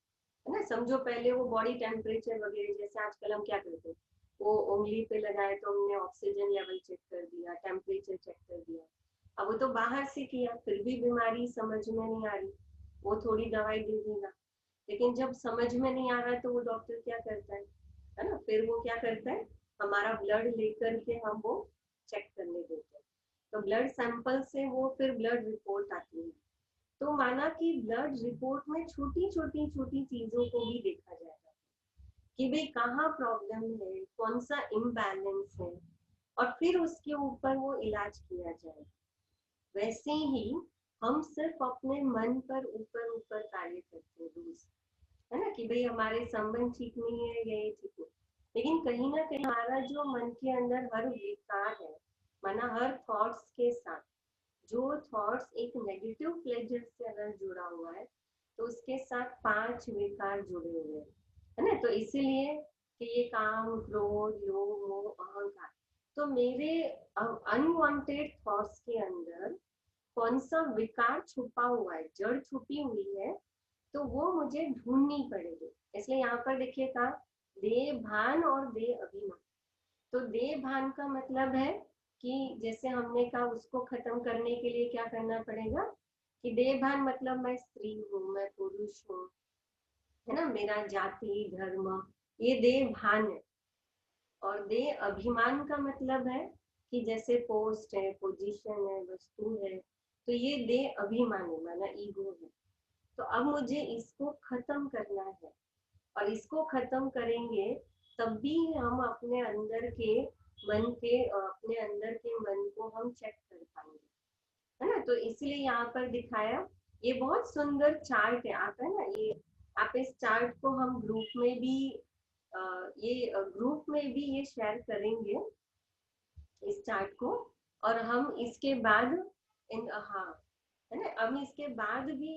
ना। समझो पहले वो बॉडी टेम्परेचर वगैरह, जैसे आजकल हम क्या करते हैं, वो उंगली पे लगाए तो हमने ऑक्सीजन लेवल चेक कर दिया, टेम्परेचर चेक कर दिया। अब वो तो बाहर से किया, फिर भी बीमारी समझ में नहीं आ रही, वो थोड़ी दवाई दे देगा। लेकिन जब समझ में नहीं आ रहा तो वो डॉक्टर क्या करता है ना, फिर वो क्या करता है, हमारा ब्लड लेकर के हम वो चेक करने देते हैं। तो ब्लड सैंपल से वो फिर ब्लड रिपोर्ट आती है। तो माना कि ब्लड रिपोर्ट में छोटी छोटी छोटी चीजों को भी देखा जाएगा कि भाई कहाँ प्रॉब्लम है, कौन सा इम्बैलेंस है, और फिर उसके ऊपर वो इलाज किया जाएगा। वैसे ही हम सिर्फ अपने मन पर ऊपर ऊपर कार्य करते हैं रोज, है ना, कि भाई हमारे संबंध ठीक नहीं है, ये ठीक नहीं। लेकिन कहीं ना कहीं हमारा जो मन के अंदर हर विकार है, माना हर थॉट्स के साथ, जो थॉट्स एक नेगेटिव प्लेजर से अगर जुड़ा हुआ है, तो उसके साथ 5 विकार जुड़े हुए हैं, है ना। तो इसीलिए कि ये काम, क्रोध, लोभ, मोह, अहंकार, तो मेरे अनवांटेड थॉट्स के अंदर कौन सा विकार छुपा हुआ है, जड़ छुपी हुई है, तो वो मुझे ढूंढनी पड़ेगी। इसलिए यहाँ पर देखिए कहा देह भान और देह अभिमान। तो देह भान का मतलब है कि जैसे हमने कहा उसको खत्म करने के लिए क्या करना पड़ेगा, कि देह भान मतलब मैं स्त्री हूँ, मैं पुरुष हूँ, है ना, मेरा जाति धर्म, ये देह भान है। और देह अभिमान का मतलब है कि जैसे पोस्ट है, पोजीशन है, वस्तु है, तो ये देह अभिमान है, माना ईगो है। तो अब मुझे इसको खत्म करना है, और इसको खत्म करेंगे तभी हम अपने अंदर के अपने अंदर के मन को हम चेक कर पाएंगे, है ना। तो इसलिए यहाँ पर दिखाया, ये बहुत सुंदर चार्ट है, आप है ना, ये आप इस चार्ट को हम ग्रुप में भी ये शेयर करेंगे इस चार्ट को। और हम इसके बाद हाँ, है ना, अब इसके बाद भी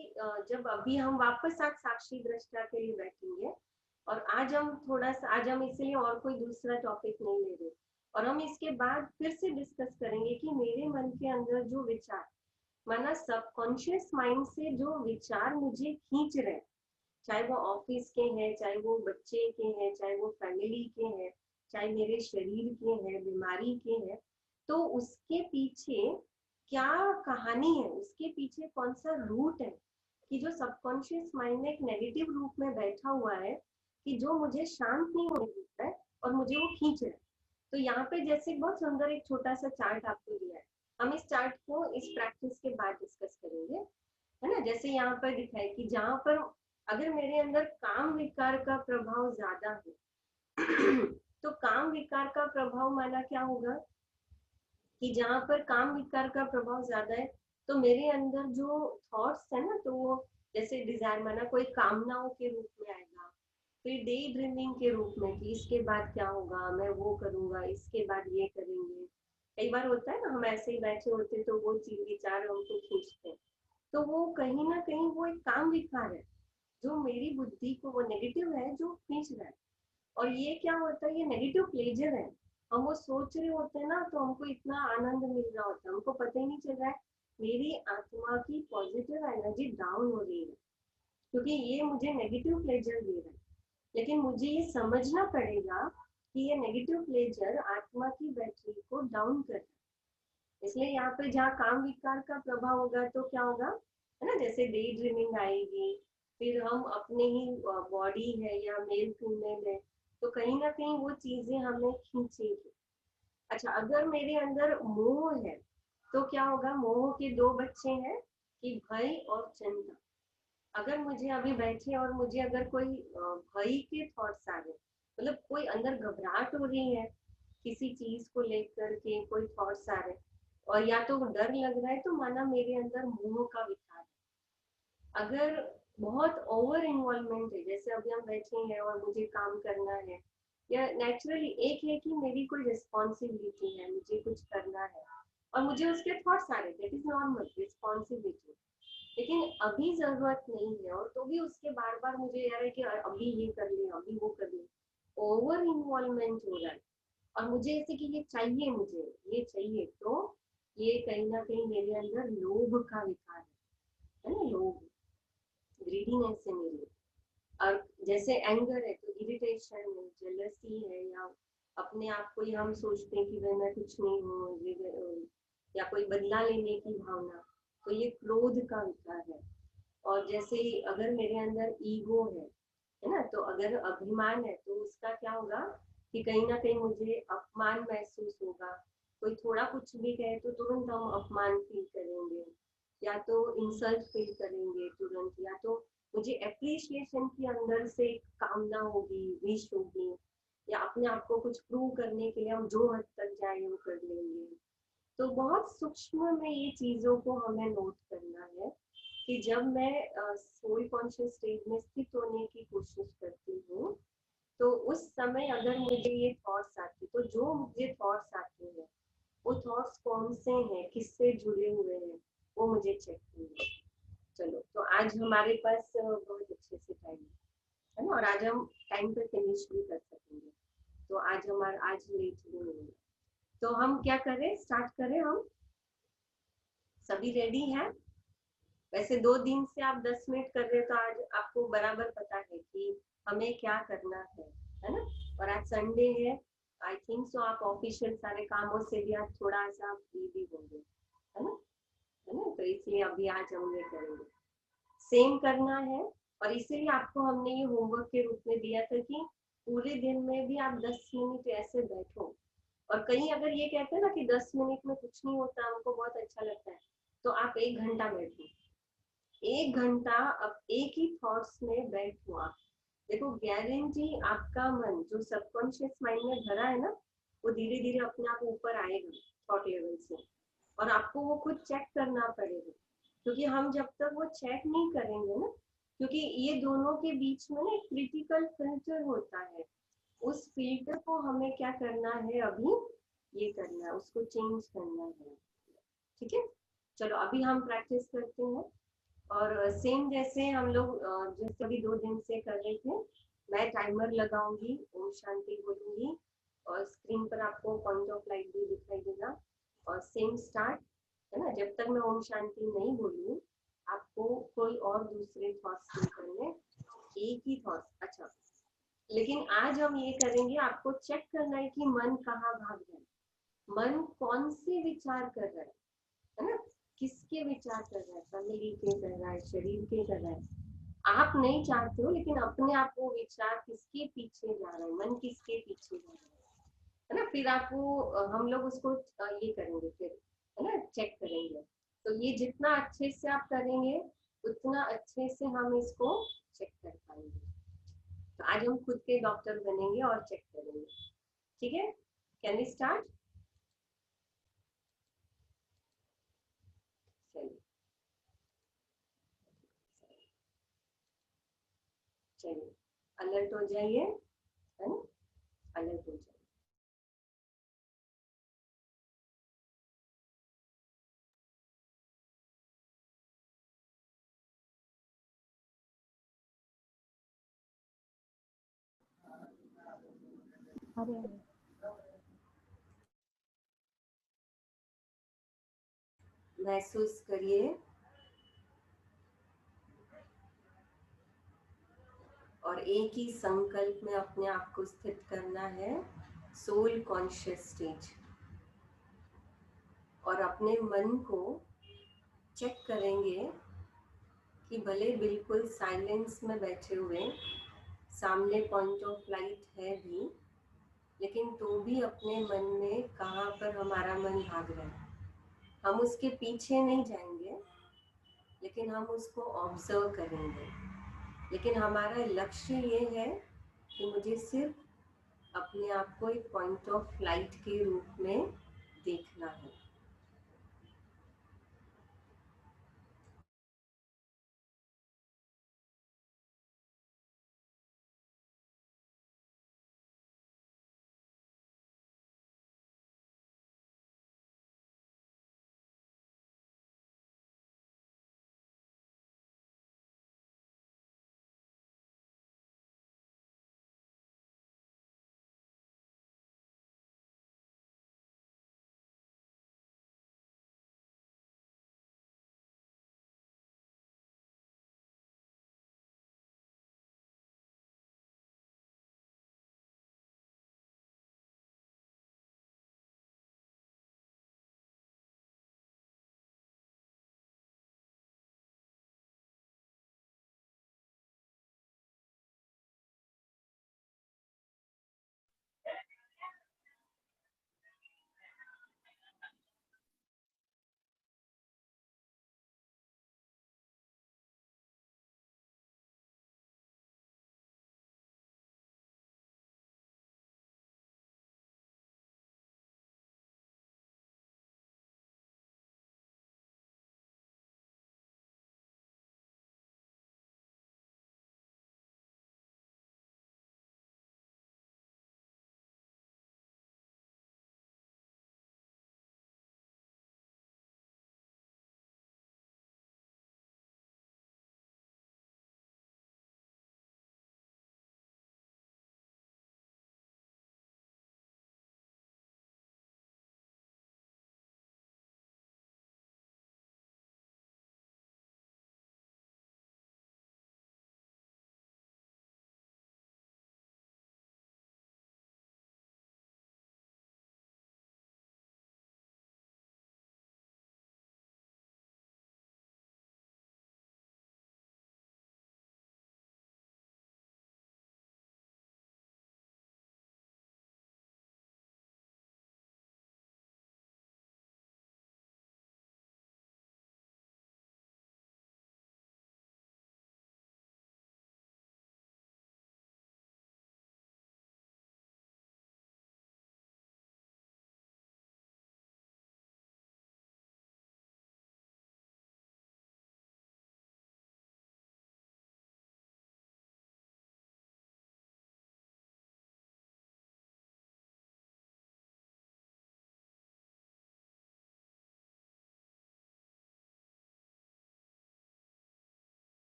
जब अभी हम वापस आज साक्षी दृष्टा के लिए बैठेंगे, और आज हम थोड़ा सा, आज हम इसलिए और कोई दूसरा टॉपिक नहीं ले रहे, और हम इसके बाद फिर से डिस्कस करेंगे कि मेरे मन के अंदर जो विचार, माना सबकॉन्शियस माइंड से जो विचार मुझे खींच रहे, चाहे वो ऑफिस के हैं, चाहे वो बच्चे के हैं, चाहे वो फैमिली के हैं, चाहे मेरे शरीर के हैं, बीमारी के हैं, तो उसके पीछे क्या कहानी है, उसके पीछे कौन सा रूट है कि जो सबकॉन्शियस माइंड में एक नेगेटिव रूप में बैठा हुआ है कि जो मुझे शांत नहीं होने देता है और मुझे वो खींच रहा है। तो यहाँ पे जैसे बहुत सुंदर एक छोटा सा चार्ट आपको दिया है, हम इस चार्ट को इस प्रैक्टिस के बाद डिस्कस करेंगे, है ना। जैसे यहाँ पर दिखा है कि जहाँ पर अगर मेरे अंदर काम विकार का प्रभाव ज्यादा है तो काम विकार का प्रभाव माना क्या होगा कि जहाँ पर काम विकार का प्रभाव ज्यादा है तो मेरे अंदर जो थॉट्स है ना, तो वो जैसे डिजायर माना कोई कामनाओं के रूप में आएगा, फिर डे ड्रीमिंग के रूप में कि इसके बाद क्या होगा, मैं वो करूंगा, इसके बाद ये करेंगे। कई बार होता है ना, हम ऐसे ही बैठे होते तो वो चीज विचार हमको खींचते हैं, तो वो कहीं ना कहीं वो एक काम विकार है जो मेरी बुद्धि को, वो नेगेटिव है जो खींच रहा है। और ये क्या होता है, ये नेगेटिव प्लेजर है। हम वो सोच रहे होते हैं ना तो हमको इतना आनंद मिल रहा होता है, हमको पता ही नहीं चल रहा है मेरी आत्मा की पॉजिटिव एनर्जी डाउन हो रही है क्योंकि ये मुझे नेगेटिव प्लेजर दे रहा है। लेकिन मुझे ये समझना पड़ेगा कि ये नेगेटिव प्लेजर आत्मा की बैटरी को डाउन कर रहा है। इसलिए यहाँ पे जहाँ काम विकार का प्रभाव होगा तो क्या होगा, है ना, जैसे डे ड्रीमिंग आएगी, फिर हम अपने ही बॉडी है या मेल फीमेल है तो कहीं ना कहीं वो चीजें हमें खींचेगी। अच्छा, अगर मेरे अंदर मोह है तो क्या होगा, मोह के दो बच्चे हैं कि भय और चिंता। अगर मुझे अभी बैठे और मुझे अगर कोई भय के थॉट्स आ गए, मतलब कोई अंदर घबराहट हो रही है किसी चीज को लेकर के, कोई थॉट्स आ रहे और या तो डर लग रहा है तो माना मेरे अंदर मोह का विकार है। अगर बहुत ओवर इन्वॉल्वमेंट है, जैसे अभी हम बैठे हैं और मुझे काम करना है या नेचुरली एक है कि मेरी कोई रिस्पॉन्सिबिलिटी है, मुझे कुछ करना है और मुझे उसके थॉट्स आ रहे, दैट इज नॉर्मल रिस्पॉन्सिबिलिटी, लेकिन अभी जरूरत नहीं है और तो भी उसके बार बार मुझे यार है कि अभी ये कर ले, अभी वो कर ले, ओवर इन्वॉल्वमेंट हो रहा है और मुझे ऐसे कि ये चाहिए, मुझे ये चाहिए, तो ये कहीं ना कहीं मेरे अंदर लोभ का विकार है ना, लोभ, ग्रीडीनेस है मेरी। और जैसे एंगर है तो इरिटेशन है, जेलसी है, या अपने आप को ही हम सोचते हैं कि भाई मैं कुछ नहीं हूँ, या कोई बदला लेने की भावना, तो ये क्रोध का विकार है। और जैसे ही अगर मेरे अंदर ईगो है ना, तो अगर अभिमान है तो उसका क्या होगा कि कहीं ना कहीं मुझे अपमान महसूस होगा। कोई थोड़ा कुछ भी कहे तो तुरंत हम अपमान फील करेंगे, या तो इंसल्ट फील करेंगे तुरंत, या तो मुझे एप्रिशिएशन की अंदर से एक कामना होगी, विश होगी, या अपने आप को कुछ प्रूव करने के लिए हम जो हद तक जाए वो कर लेंगे। तो बहुत सूक्ष्म में ये चीजों को हमें नोट करना है कि जब मैं सोल कॉन्शियस स्टेट में स्थित होने की कोशिश करती हूँ तो उस समय अगर मुझे ये थॉट्स आते, तो जो मुझे थॉट्स आते हैं वो थॉट्स कौन से हैं, किससे जुड़े हुए हैं, वो मुझे चेक करना है। चलो, तो आज हमारे पास बहुत अच्छे से टाइम है ना, और आज हम टाइम पे फिनिश भी कर सकेंगे। तो आज हमारा आज लेट भी नहीं है, तो हम क्या करें, स्टार्ट करें। हम सभी रेडी हैं? वैसे 2 दिन से आप 10 मिनट कर रहे हो तो आज आपको बराबर पता है कि हमें क्या करना है ना। और आज संडे है, आई थिंक सो आप ऑफिशियल सारे कामों से भी आज थोड़ा सा फ्री भी होंगे, है ना, तो इसलिए अभी आज हम ये करेंगे, सेम करना है। और इसीलिए आपको हमने ये होमवर्क के रूप में दिया था कि पूरे दिन में भी आप 10 मिनट ऐसे बैठो। और कहीं अगर ये कहते हैं ना कि 10 मिनट में कुछ नहीं होता, हमको बहुत अच्छा लगता है, तो आप 1 घंटा बैठो, 1 घंटा अब एक ही थॉट्स में बैठो आप। देखो, गारंटी आपका मन जो सबकॉन्शियस माइंड में भरा है ना, वो धीरे धीरे अपने आप ऊपर आएगा थॉट लेवल से, और आपको वो खुद चेक करना पड़ेगा। क्योंकि हम जब तक वो चेक नहीं करेंगे ना, क्योंकि ये दोनों के बीच में ना एक क्रिटिकल फिल्टर होता है, उस फिल्टर को हमें क्या करना है, अभी ये करना है, उसको चेंज करना है। ठीक है, चलो अभी हम प्रैक्टिस करते हैं। और सेम जैसे हम लोग जैसे अभी 2 दिन से कर रहे थे, मैं टाइमर लगाऊंगी, ओम शांति बोलूंगी और स्क्रीन पर आपको पॉइंट ऑफ लाइट भी दिखाई देगा, और सेम स्टार्ट, है ना। जब तक मैं ओम शांति नहीं बोलूँ आपको कोई और दूसरे थॉट्स नहीं करने, एक ही थॉट्स। अच्छा, लेकिन आज हम ये करेंगे, आपको चेक करना है कि मन कहाँ भाग रहा है, मन कौन से विचार कर रहा है ना, किसके विचार कर रहा है, फैमिली के कर रहा है, शरीर के कर रहा है, आप नहीं चाहते हो, लेकिन अपने आप वो विचार किसके पीछे जा रहा है, मन किसके पीछे जा रहा है ना। फिर आप वो हम लोग उसको ये करेंगे फिर, है ना, चेक करेंगे। तो ये जितना अच्छे से आप करेंगे उतना अच्छे से हम इसको चेक कर पाएंगे। तो आज हम खुद के डॉक्टर बनेंगे और चेक करेंगे, ठीक है। Can we start? चलिए चलिए, अलर्ट हो जाइए, है ना, अलर्ट हो जाइए। महसूस करिए और एक ही संकल्प में अपने आप को स्थित करना है, सोल कॉन्शियस स्टेज। और अपने मन को चेक करेंगे कि भले बिल्कुल साइलेंस में बैठे हुए, सामने पॉइंट ऑफ लाइट है भी, लेकिन तो भी अपने मन में कहाँ पर हमारा मन भाग रहा है। हम उसके पीछे नहीं जाएंगे, लेकिन हम उसको ऑब्जर्व करेंगे। लेकिन हमारा लक्ष्य ये है कि मुझे सिर्फ अपने आप को एक पॉइंट ऑफ लाइट के रूप में देखना है।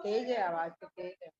तेज है, आवाज तो तेज है।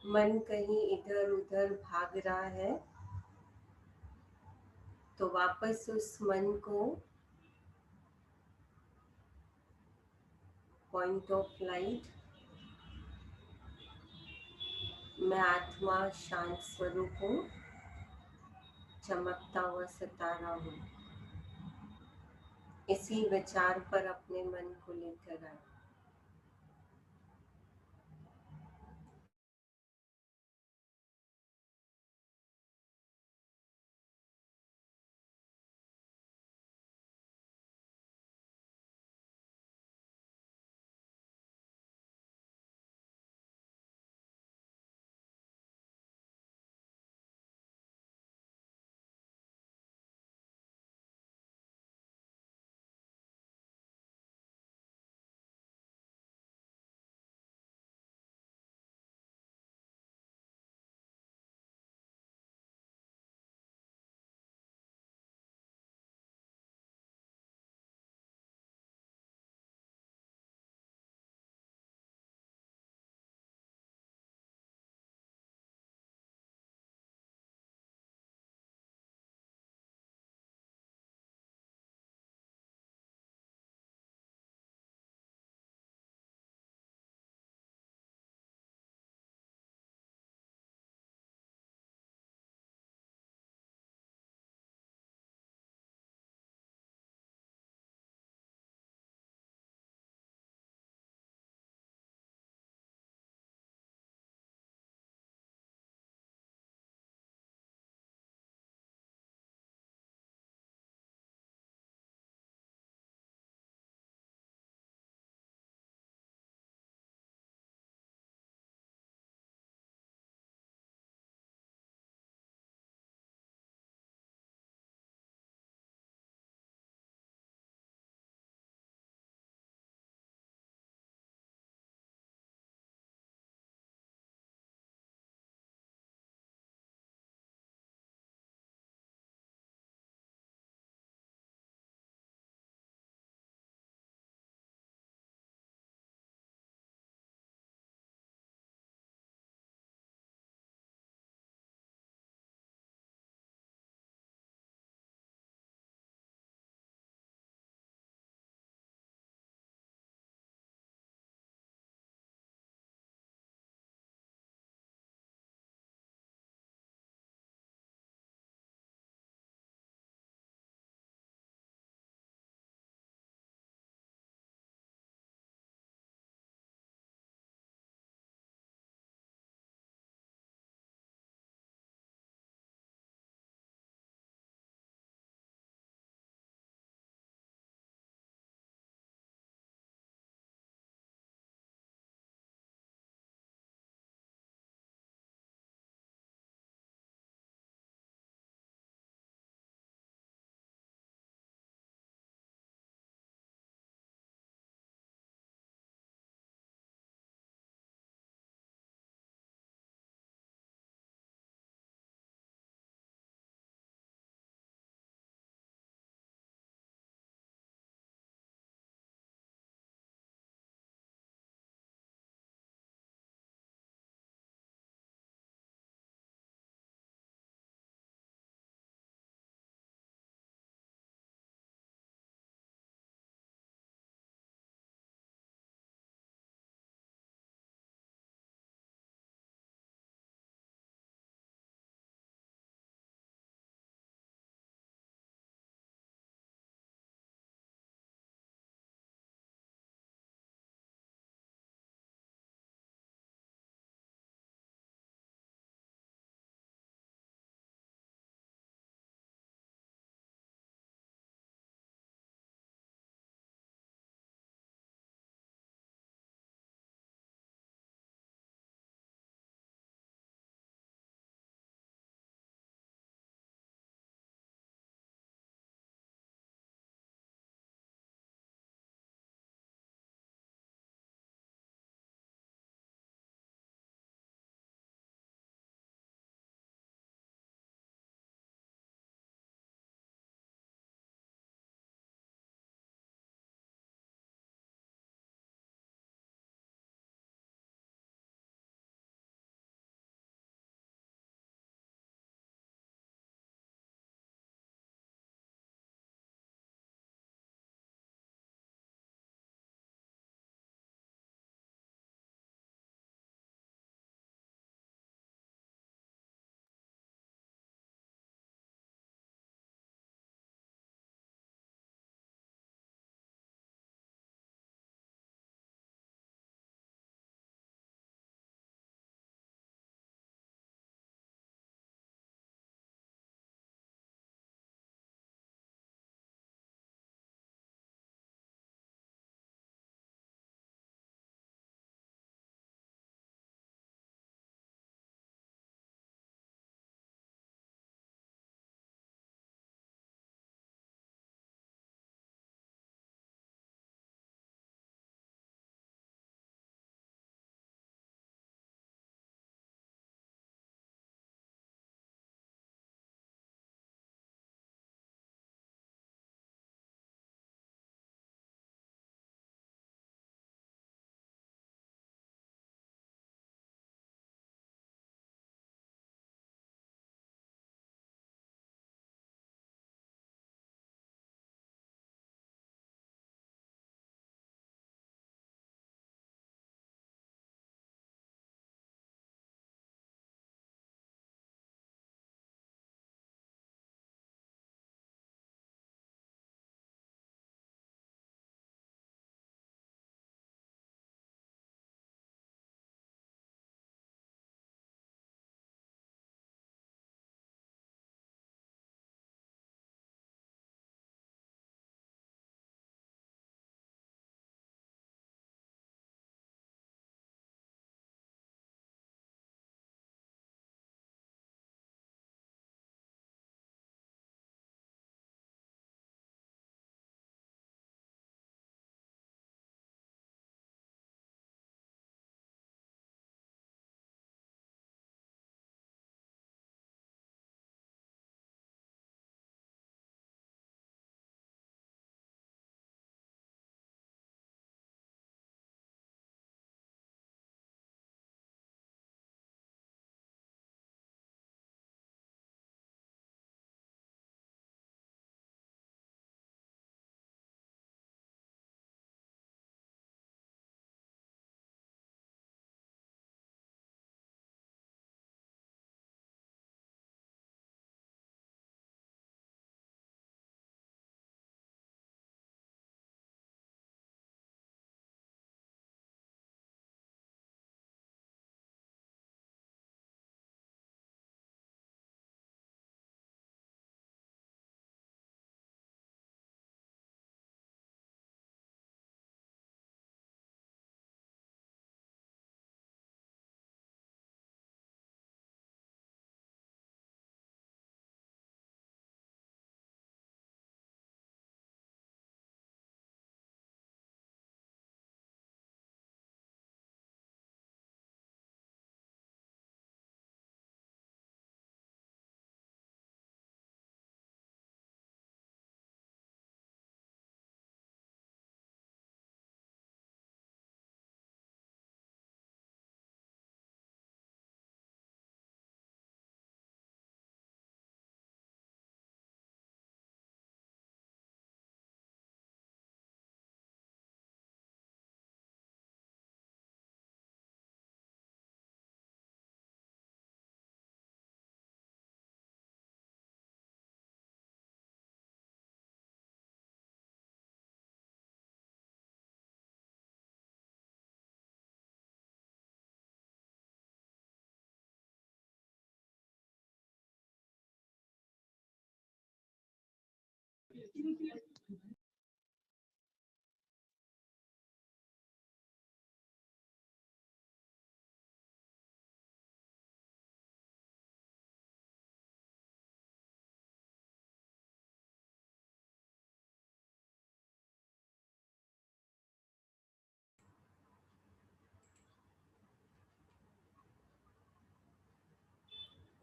मन कहीं इधर उधर भाग रहा है तो वापस उस मन को पॉइंट ऑफ लाइट, मैं आत्मा शांत स्वरूप हूँ, चमकता हुआ सितारा हूँ, इसी विचार पर अपने मन को लेकर आए।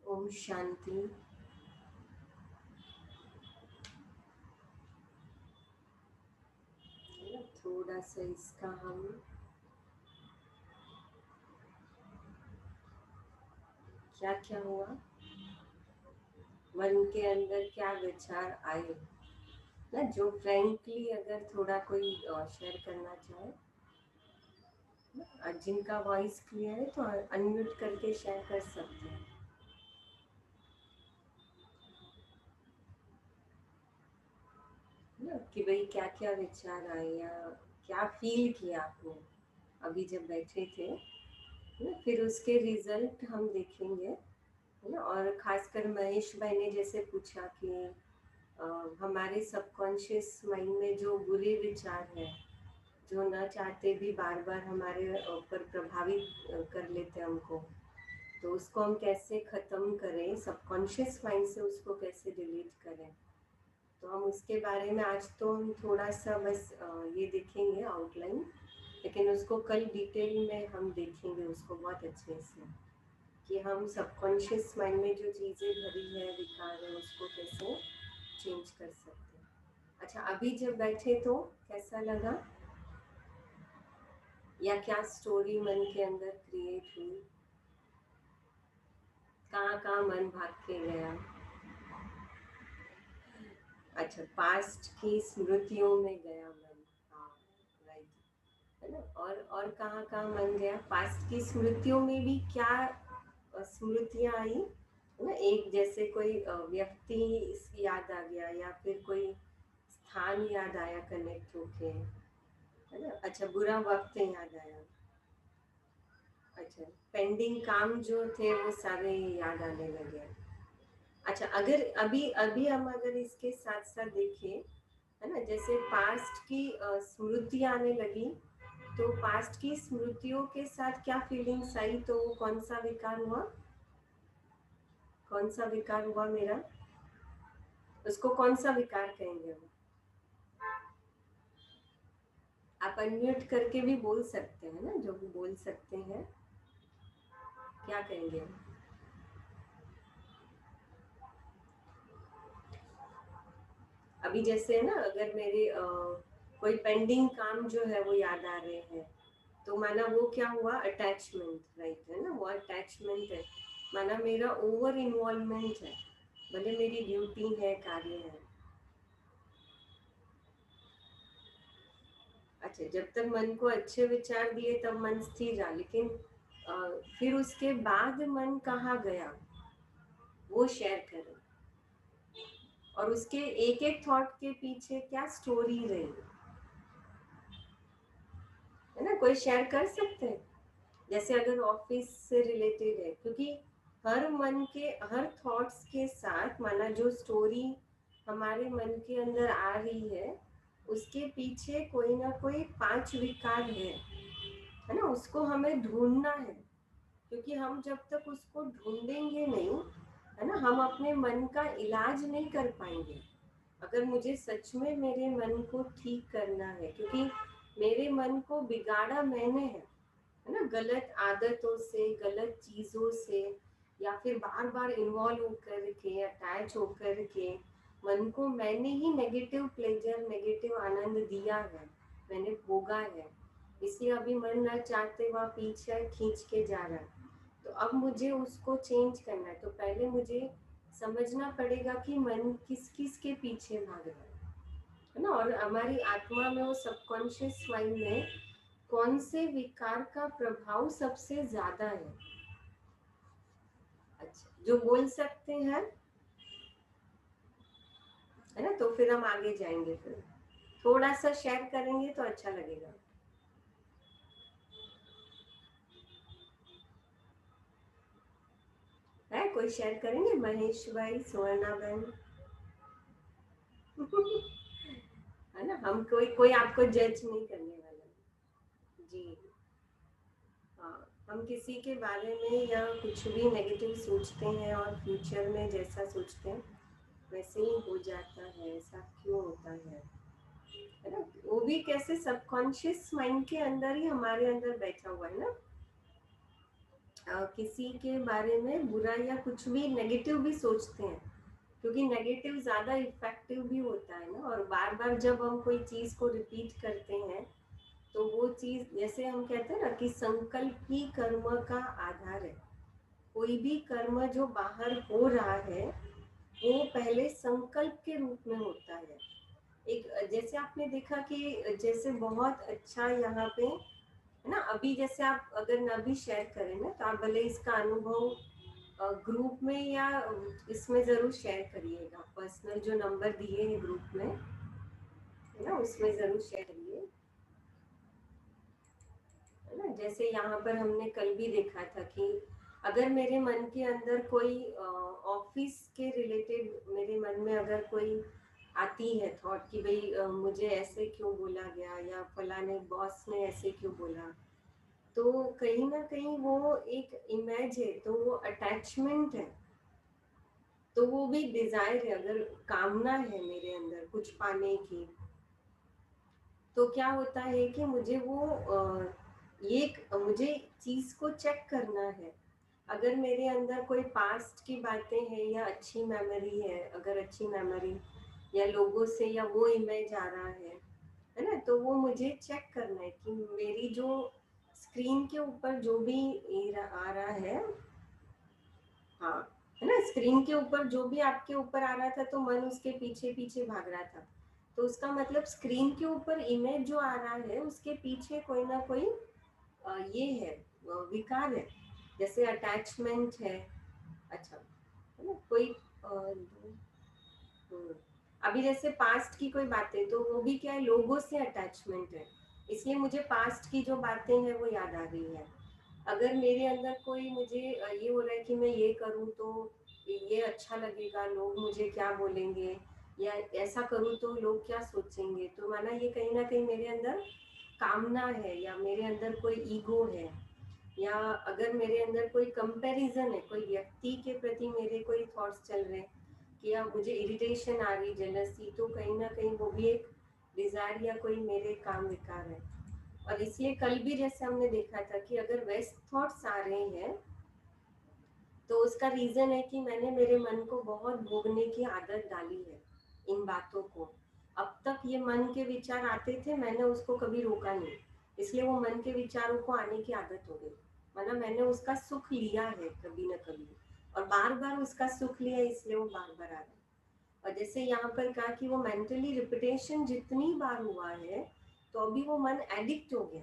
ओम शांति। थोड़ा सा इसका हम क्या क्या हुआ, मन के अंदर क्या विचार आए ना, जो फ्रेंकली अगर थोड़ा कोई शेयर करना चाहे, जिनका वॉइस क्लियर है तो अनम्यूट करके शेयर कर सकते हैं। ना कि भाई क्या क्या विचार आए या क्या फील किया आपने अभी जब बैठे थे ना, फिर उसके रिजल्ट हम देखेंगे है ना। और खासकर महेश भाई ने जैसे पूछा कि हमारे सबकॉन्शियस माइंड में जो बुरे विचार हैं, जो न चाहते भी बार बार हमारे ऊपर प्रभावित कर लेते हैं हमको, तो उसको हम कैसे ख़त्म करें, सबकॉन्शियस माइंड से उसको कैसे डिलीट करें। तो हम उसके बारे में आज तो हम थोड़ा सा बस ये देखेंगे आउटलाइन, लेकिन उसको कल डिटेल में हम देखेंगे उसको बहुत अच्छे से, कि हम सबकॉन्शियस माइंड में जो चीज़ें भरी है, विकार है, उसको कैसे चेंज कर सकते हैं। अच्छा, अभी जब बैठे तो कैसा लगा, या क्या स्टोरी मन के अंदर क्रिएट हुई, कहाँ कहाँ मन भाग के गया। अच्छा, पास्ट की स्मृतियों में गया मन, हाँ राइट, है ना। और कहाँ कहाँ मन गया, पास्ट की स्मृतियों में भी क्या स्मृतियाँ आई, है ना। एक जैसे कोई व्यक्ति याद आ गया, या फिर कोई स्थान याद आया कनेक्ट होके, है ना। अच्छा, बुरा वक्त याद आया। अच्छा, पेंडिंग काम जो थे वो सारे याद आने लगे। अच्छा, अगर अभी अभी हम अगर इसके साथ साथ देखें, है ना, जैसे पास्ट की स्मृति आने लगी, तो पास्ट की स्मृतियों के साथ क्या फीलिंग्स आई, तो वो कौन सा विकार हुआ, कौन सा विकार हुआ मेरा, उसको कौन सा विकार कहेंगे हम। आप अनम्यूट करके भी बोल सकते हैं ना, जो भी बोल सकते हैं, क्या कहेंगे। अभी जैसे है ना, अगर मेरे कोई पेंडिंग काम जो है वो याद आ रहे हैं, तो माना वो क्या हुआ, अटैचमेंट, राइट, है ना, वो अटैचमेंट है, माना मेरा ओवर इन्वॉल्वमेंट है, भले मेरी ड्यूटी है, कार्य है। अच्छा, जब तक मन को अच्छे विचार दिए तब मन स्थिर रहा, लेकिन फिर उसके बाद मन कहाँ गया वो शेयर करें, और उसके एक एक थॉट के पीछे क्या स्टोरी रही, है ना, कोई शेयर कर सकते हैं। जैसे अगर ऑफिस से रिलेटेड है, क्योंकि हर मन के हर थॉट्स के साथ माना जो स्टोरी हमारे मन के अंदर आ रही है, उसके पीछे कोई ना कोई 5 विकार है ना, उसको हमें ढूंढना है, क्योंकि हम जब तक उसको ढूंढेंगे नहीं, है ना, हम अपने मन का इलाज नहीं कर पाएंगे। अगर मुझे सच में मेरे मन को ठीक करना है, क्योंकि मेरे मन को बिगाड़ा मैंने है ना, गलत आदतों से, गलत चीज़ों से, या फिर बार बार इन्वॉल्व होकर के, अटैच होकर के, मन को मैंने ही नेगेटिव प्लेजर, नेगेटिव आनंद दिया है, मैंने भोगा है, इसलिए अभी मन न चाहते वह पीछे खींच के जा रहा है। तो अब मुझे उसको चेंज करना है, तो पहले मुझे समझना पड़ेगा कि मन किस किस के पीछे भाग रहा है ना, और हमारी आत्मा में, वो सबकॉन्शियस माइंड में कौन से विकार का प्रभाव सबसे ज्यादा है। अच्छा, जो बोल सकते हैं, है ना, तो फिर हम आगे जाएंगे, फिर थोड़ा सा शेयर करेंगे तो अच्छा लगेगा। है कोई शेयर करेंगे, महेश भाई, सुवर्णा बहन। है ना, हम कोई आपको जज नहीं करने वाला। जी हाँ, हम किसी के बारे में या कुछ भी नेगेटिव सोचते हैं और फ्यूचर में जैसा सोचते हैं वैसे ही हो जाता है। ऐसा क्यों होता है ना? वो भी कैसे सबकॉन्शियस माइंड के अंदर ही हमारे अंदर बैठा हुआ है ना। किसी के बारे में बुरा या कुछ भी नेगेटिव भी सोचते हैं, क्योंकि नेगेटिव ज्यादा इफेक्टिव भी होता है ना। और बार बार जब हम कोई चीज को रिपीट करते हैं तो वो चीज, जैसे हम कहते हैं ना कि संकल्प ही कर्म का आधार है। कोई भी कर्म जो बाहर हो रहा है वो पहले संकल्प के रूप में होता है। एक जैसे आपने देखा कि जैसे बहुत अच्छा यहाँ पे है ना, अभी जैसे आप अगर न भी शेयर करें ना तो आप भले इसका अनुभव ग्रुप में या इसमें जरूर शेयर करिएगा। पर्सनल जो नंबर दिए हैं ग्रुप में है ना, उसमें जरूर शेयर करिए, है ना। जैसे यहाँ पर हमने कल भी देखा था कि अगर मेरे मन के अंदर कोई ऑफिस के रिलेटेड मेरे मन में अगर कोई आती है थॉट कि भाई मुझे ऐसे क्यों बोला गया या फलाने बॉस ने ऐसे क्यों बोला, तो कहीं ना कहीं वो एक इमेज है, तो वो अटैचमेंट है, तो वो भी डिजायर है। अगर कामना है मेरे अंदर कुछ पाने की, तो क्या होता है कि मुझे वो मुझे चीज को चेक करना है। अगर मेरे अंदर कोई पास्ट की बातें हैं या अच्छी मेमोरी है, अगर अच्छी मेमोरी या लोगों से या वो इमेज आ रहा है ना, तो वो मुझे चेक करना है कि मेरी जो स्क्रीन के ऊपर जो भी आ रहा है, हाँ है ना, स्क्रीन के ऊपर जो भी आपके ऊपर आ रहा था तो मन उसके पीछे पीछे भाग रहा था। तो उसका मतलब स्क्रीन के ऊपर इमेज जो आ रहा है उसके पीछे कोई ना कोई ये है, विकार है, जैसे अटैचमेंट है। अच्छा है ना, कोई अभी जैसे पास्ट की कोई बातें, तो वो भी क्या है, लोगों से अटैचमेंट है, इसलिए मुझे पास्ट की जो बातें हैं वो याद आ रही है। अगर मेरे अंदर कोई मुझे ये हो रहा है कि मैं ये करूँ तो ये अच्छा लगेगा, लोग मुझे क्या बोलेंगे, या ऐसा करूँ तो लोग क्या सोचेंगे, तो माना ये कहीं ना कहीं मेरे अंदर कामना है या मेरे अंदर कोई ईगो है, या अगर मेरे अंदर कोई कंपैरिजन है, कोई व्यक्ति के प्रति मेरे कोई थॉट्स चल रहे हैं कि या मुझे इरिटेशन आ रही, जेलसी, तो कहीं ना कहीं वो भी एक डिजायर या कोई मेरे काम विकार है। और इसलिए कल भी जैसे हमने देखा था कि अगर वेस्ट थॉट्स आ रहे हैं तो उसका रीजन है कि मैंने मेरे मन को बहुत भोगने की आदत डाली है इन बातों को। अब तक ये मन के विचार आते थे, मैंने उसको कभी रोका नहीं, इसलिए वो मन के विचारों को आने की आदत हो गई। मतलब मैंने उसका सुख लिया है कभी ना कभी, और बार बार उसका सुख लिया, इसलिए वो बार बार आ रहा है। और जैसे यहाँ पर कहा कि वो मेंटली रिपीटेशन जितनी बार हुआ है तो अभी वो मन एडिक्ट हो गया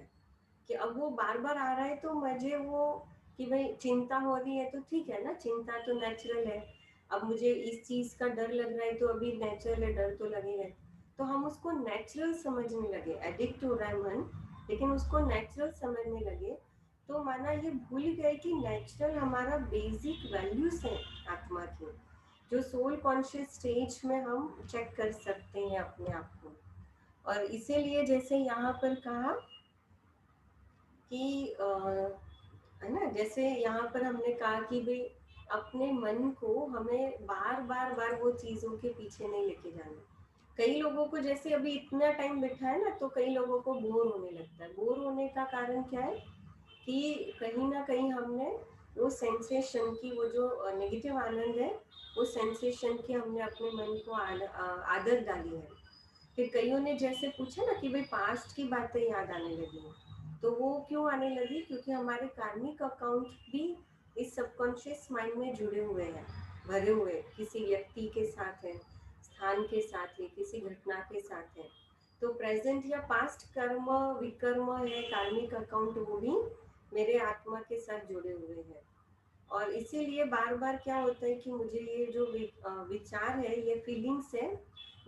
कि अब वो बार बार आ रहा है, तो मुझे वो कि भाई चिंता हो रही है तो ठीक है ना, चिंता तो नेचुरल है। अब मुझे इस चीज का डर लग रहा है तो अभी नेचुरल है, डर तो लगेगा। तो हम उसको नेचुरल समझने लगे, एडिक्ट हो रहा है मन लेकिन उसको नेचुरल समझने लगे। तो माना ये भूल गए कि नेचुरल हमारा बेसिक वैल्यूज है आत्मा की, जो सोल कॉन्शियस स्टेज में हम चेक कर सकते हैं अपने आप को। और इसीलिए जैसे यहाँ पर कहा कि है ना, जैसे यहाँ पर हमने कहा कि भाई अपने मन को हमें बार बार बार वो चीजों के पीछे नहीं लेके जाना। कई लोगों को जैसे अभी इतना टाइम बैठा है ना, तो कई लोगों को बोर होने लगता है। बोर होने का कारण क्या है कि कहीं ना कहीं हमने वो सेंसेशन की, वो जो नेगेटिव आनंद है, वो सेंसेशन की हमने अपने मन को आदत डाली है। फिर कईयों ने जैसे पूछा ना कि भाई पास्ट की बातें याद आने लगी, तो वो क्यों आने लगी, क्योंकि हमारे कार्मिक अकाउंट भी इस सबकॉन्शियस माइंड में जुड़े हुए हैं, भरे हुए, किसी व्यक्ति के साथ है, स्थान के साथ है, किसी घटना के साथ है। तो प्रेजेंट या पास्ट कर्म विकर्म है, कार्मिक अकाउंट, वो भी मेरे आत्मा के साथ जुड़े हुए हैं। और इसीलिए बार बार क्या होता है कि मुझे ये जो विचार है, ये फीलिंग्स है,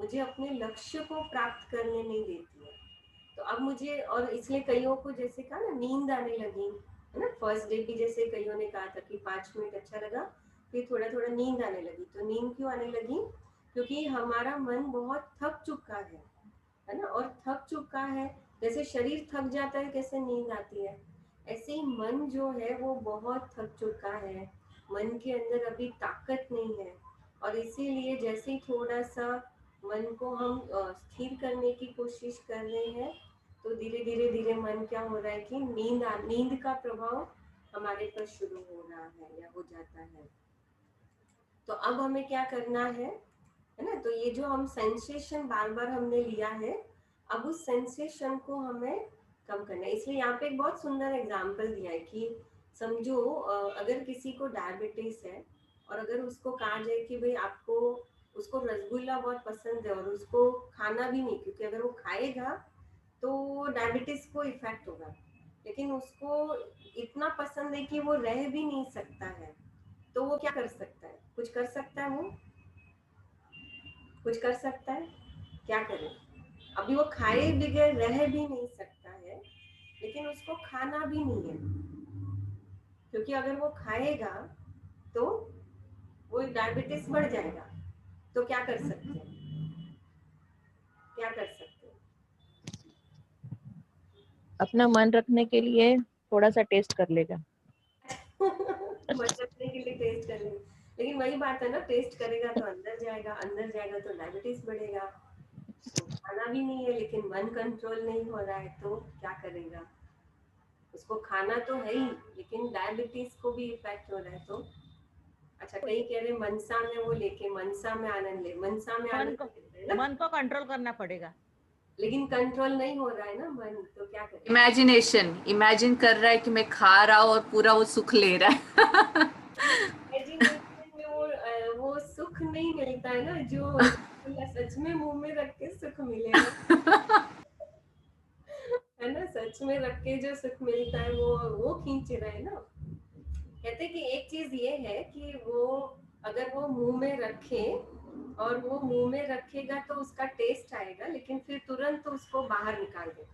मुझे अपने लक्ष्य को प्राप्त करने नहीं देती है। तो अब मुझे, और इसलिए कईयों को जैसे कहा ना नींद आने लगी है ना, फर्स्ट डे भी जैसे कईयों ने कहा था कि 5 मिनट अच्छा लगा, फिर थोड़ा थोड़ा नींद आने लगी। तो नींद क्यों आने लगी, क्योंकि हमारा मन बहुत थक चुका है है ना, और थक चुका है, जैसे शरीर थक जाता है कैसे नींद आती है, ऐसे ही मन जो है वो बहुत थक चुका है, मन के अंदर अभी ताकत नहीं है, और इसीलिए जैसे ही थोड़ा सा मन को हम स्थिर करने की कोशिश कर रहे हैं, तो धीरे धीरे धीरे मन क्या हो रहा है कि नींद का प्रभाव हमारे पर शुरू हो रहा है या हो जाता है। तो अब हमें क्या करना है ना, तो ये जो हम सेंसेशन बार बार हमने लिया है, अब उस सेंसेशन को हमें कम करना है। इसलिए यहाँ पे एक बहुत सुंदर एग्जाम्पल दिया है कि समझो अगर किसी को डायबिटीज है और अगर उसको कहा जाए कि भाई आपको, उसको रसगुल्ला बहुत पसंद है और उसको खाना भी नहीं, क्योंकि अगर वो खाएगा तो डायबिटीज को इफेक्ट होगा, लेकिन उसको इतना पसंद है कि वो रह भी नहीं सकता है, तो वो क्या कर सकता है, कुछ कर सकता है, वो कुछ कर सकता है, क्या करे, अभी वो खाए बगैर रह भी नहीं सकता है, लेकिन उसको खाना भी नहीं है, क्योंकि अगर वो खाएगा तो वो डायबिटीज बढ़ जाएगा, तो क्या कर सकते हैं, क्या कर सकते हैं? अपना मन रखने के लिए थोड़ा सा टेस्ट कर लेगा। मन रखने के लिए टेस्ट कर लेंगे, लेकिन वही बात है ना, टेस्ट करेगा तो अंदर जाएगा, अंदर जाएगा तो डायबिटीज बढ़ेगा, तो खाना भी नहीं है लेकिन मन कंट्रोल नहीं हो रहा है, तो क्या करेगा, उसको खाना तो है ही लेकिन डायबिटीज को भी इफेक्ट हो रहा है, तो अच्छा कहीं कह रहे मनसा में वो लेके मनसा में आनंद ले, मनसा में आनंद लेते हैं ना, मन को कंट्रोल करना पड़ेगा, लेकिन कंट्रोल नहीं हो रहा है ना मन, तो क्या करें, इमेजिनेशन, इमेजिन कर रहा है कि मैं खा रहा हूँ और पूरा वो सुख ले रहा है। इमेजिनेशन में वो सुख नहीं मिलता है ना, जो सच में मुंह में रख के सुख मिलेगा, है ना, सच में रख के जो सुख मिलता है वो खींच रहा है ना। कहते कि एक चीज ये है कि वो अगर वो मुंह में रखे और वो मुंह में रखेगा तो उसका टेस्ट आएगा, लेकिन फिर तुरंत उसको बाहर निकाल दे,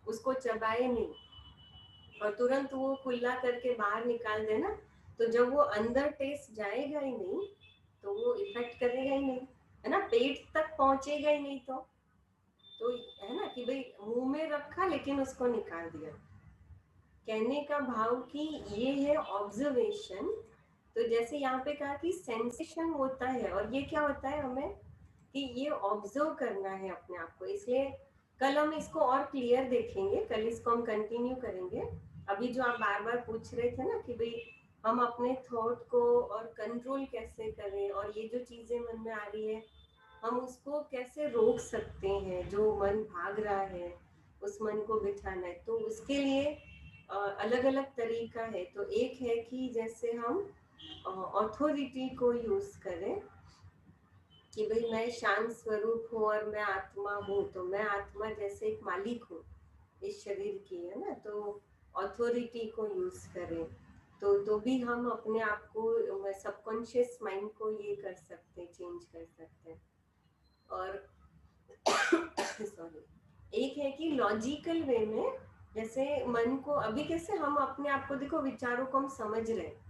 उसको चबाए नहीं और तुरंत वो कुल्ला करके बाहर निकाल देना, तो जब वो अंदर टेस्ट जाएगा ही नहीं तो वो इफेक्ट करेगा ही नहीं, है ना, पेट तक पहुंचेगा ही नहीं, तो है ना कि भाई मुंह में रखा लेकिन उसको निकाल दिया, कहने का भाव कि ये है ऑब्जर्वेशन। तो जैसे यहाँ पे कहा कि सेंसेशन होता है, और ये क्या होता है हमें कि ये ऑब्जर्व करना है अपने आप को, इसलिए कल हम इसको और क्लियर देखेंगे, कल इसको हम कंटिन्यू करेंगे। अभी जो आप बार बार पूछ रहे थे ना कि भाई हम अपने थॉट को और कंट्रोल कैसे करें, और ये जो चीजें मन में आ रही है हम उसको कैसे रोक सकते हैं, जो मन भाग रहा है उस मन को बिठाना है, तो उसके लिए अलग अलग तरीका है। तो एक है कि जैसे हम ऑथोरिटी को यूज करें कि भाई मैं शांत स्वरूप हूँ और मैं आत्मा हूँ, तो मैं आत्मा जैसे एक मालिक हूँ इस शरीर की, है ना, तो ऑथोरिटी को यूज करें, तो भी हम अपने आप को सबकॉन्शियस माइंड को ये कर सकते हैं, चेंज कर सकते हैं। और सॉरी, एक है कि लॉजिकल वे में, जैसे मन को अभी कैसे हम अपने आप को देखो विचारों को हम समझ रहे हैं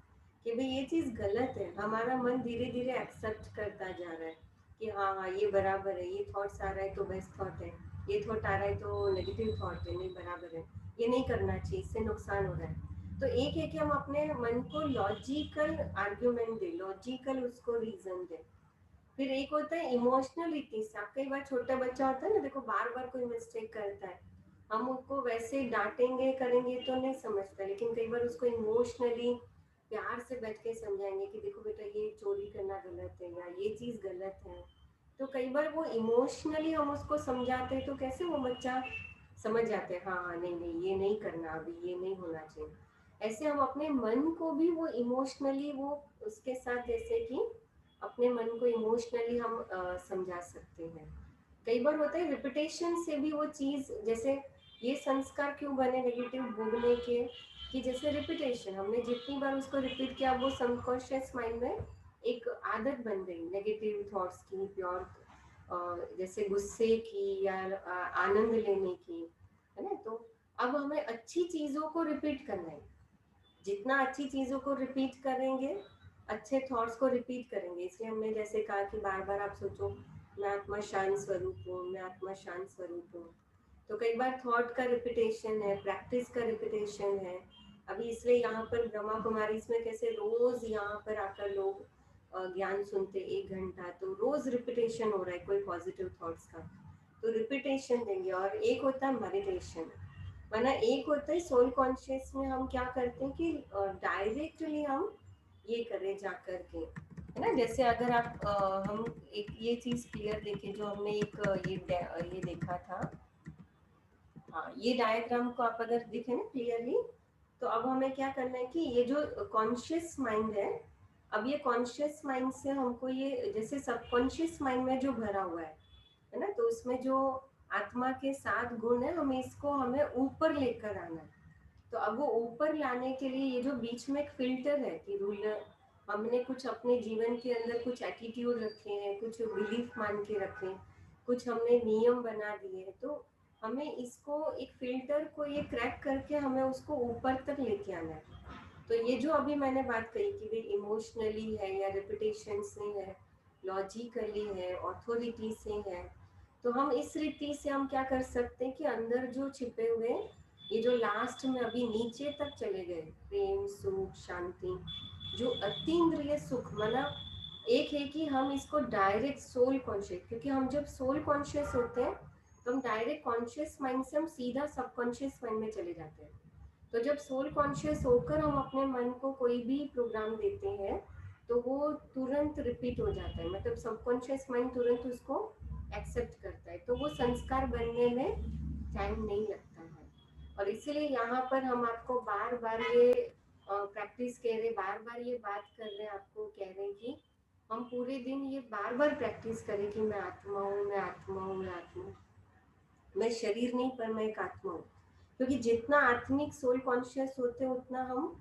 कि भाई ये चीज गलत है, हमारा मन धीरे धीरे एक्सेप्ट करता जा रहा है कि हाँ हाँ ये बराबर है, ये थॉट्स आ रहा है तो बेस्ट थॉट है, ये थॉट आ रहा है तो नेगेटिव थॉट है, नहीं बराबर है, ये नहीं करना चाहिए, इससे नुकसान हो रहा है। तो एक है कि हम अपने मन को लॉजिकल आर्ग्यूमेंट दे, लॉजिकल उसको रीजन दे। फिर एक होता है इमोशनलिटी से, आप कई बार छोटा बच्चा होता है ना, देखो बार बार कोई मिस्टेक करता है, हम उसको वैसे डांटेंगे करेंगे तो नहीं समझता, लेकिन कई बार उसको इमोशनली प्यार से बैठ के समझाएंगे कि देखो बेटा ये चोरी करना गलत है या ये चीज गलत है, तो कई बार वो इमोशनली हम उसको समझाते हैं तो कैसे वो बच्चा समझ जाते हैं, हाँ हाँ नहीं नहीं ये नहीं करना, अभी ये नहीं होना चाहिए। ऐसे हम अपने मन को भी वो इमोशनली वो उसके साथ जैसे कि अपने मन को इमोशनली हम समझा सकते हैं। कई बार होता है रिपीटेशन से भी वो चीज, जैसे ये संस्कार क्यों बने नेगेटिव भोगने के, कि जैसे रिपीटेशन हमने जितनी बार उसको रिपीट किया वो सबकॉन्शियस माइंड में एक आदत बन गई नेगेटिव थॉट्स की, प्योर जैसे गुस्से की या आनंद लेने की, है ना। तो अब हमें अच्छी चीजों को रिपीट करना है, जितना अच्छी चीजों को रिपीट करेंगे, अच्छे थॉट्स को रिपीट करेंगे, इसलिए हमने जैसे कहा कि बार बार आप सोचो मैं आत्मा शांत स्वरूप हूँ, मैं आत्मा शांत स्वरूप हूँ। तो कई बार थॉट का रिपीटेशन है, प्रैक्टिस का रिपीटेशन है। अभी इसलिए यहाँ पर ब्रह्मा कुमारी इसमें कैसे रोज यहाँ पर आकर लोग ज्ञान सुनते 1 घंटा, तो रोज रिपीटेशन हो रहा है कोई पॉजिटिव थॉट्स का, तो रिपीटेशन देंगे। और एक होता है मेडिटेशन, वरना एक होता है सोल कॉन्शियस में हम क्या करते हैं कि डायरेक्टली हम ये करें जा करके, है ना। जैसे अगर आप हम एक ये चीज क्लियर देखें, जो हमने एक ये देखा था, हाँ ये डायग्राम को आप अगर देखें ना क्लियरली, तो अब हमें क्या करना है कि ये जो कॉन्शियस माइंड है, अब ये कॉन्शियस माइंड से हमको ये जैसे सबकॉन्शियस माइंड में जो भरा हुआ है ना, तो उसमें जो आत्मा के 7 गुण है, हमें ऊपर लेकर आना है। तो अब वो ऊपर लाने के लिए ये जो बीच में एक फिल्टर है कि रूलर, हमने कुछ अपने जीवन के अंदर कुछ एटीट्यूड रखे हैं, कुछ बिलीफ मान के रखे, कुछ हमने नियम बना दिए, तो हमें इसको एक फिल्टर को ये क्रैक करके हमें उसको ऊपर तक लेके आना है। तो ये जो अभी मैंने बात कही कि भाई इमोशनली है या रेपुटेशन से है, लॉजिकली है, ऑथोरिटी से है, तो हम इस रीति से हम क्या कर सकते हैं कि अंदर जो छिपे हुए, ये जो लास्ट में अभी नीचे तक चले गए, प्रेम, सुख, शांति, जो अतीन्द्रिय सुख, मतलब एक है कि हम इसको डायरेक्ट सोल कॉन्शियस, क्योंकि हम जब सोल कॉन्शियस होते हैं तो हम डायरेक्ट कॉन्शियस माइंड से हम सीधा सबकॉन्शियस माइंड में चले जाते हैं। तो जब सोल कॉन्शियस होकर हम अपने मन को कोई भी प्रोग्राम देते हैं, तो वो तुरंत रिपीट हो जाता है, मतलब सबकॉन्शियस माइंड तुरंत उसको एक्सेप्ट करता है, तो वो संस्कार बनने में टाइम नहीं लगता है। और इसीलिए यहाँ पर हम आपको बार बार ये प्रैक्टिस कह रहे, बार बार ये बात कर रहे हैं, आपको कह रहे हैं कि हम पूरे दिन ये बार बार प्रैक्टिस करें कि मैं आत्मा हूँ, मैं आत्मा हूँ, मैं आत्मा हूँ, मैं शरीर नहीं पर मैं एक आत्मा हूँ। क्योंकि जितना आत्मिक सोल कॉन्शियस होते हैं उतना हम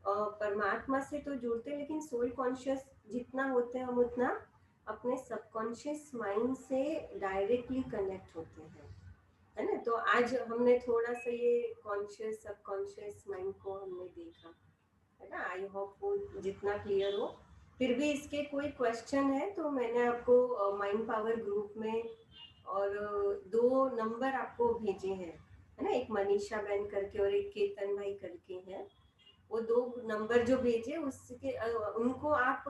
परमात्मा से तो जुड़ते हैं, लेकिन सोल कॉन्शियस जितना होते हैं हम उतना अपने सबकॉन्शियस माइंड से डायरेक्टली कनेक्ट होते हैं, है ना। तो आज हमने थोड़ा सा ये कॉन्शियस सबकॉन्शियस माइंड को हमने देखा, है ना। आई होप वो जितना क्लियर हो। फिर भी इसके कोई क्वेश्चन है तो मैंने आपको माइंड पावर ग्रुप में और 2 नंबर आपको भेजे हैं, है ना। एक मनीषा बहन करके और एक केतन भाई करके हैं, वो 2 नंबर जो भेजे उसके उनको आप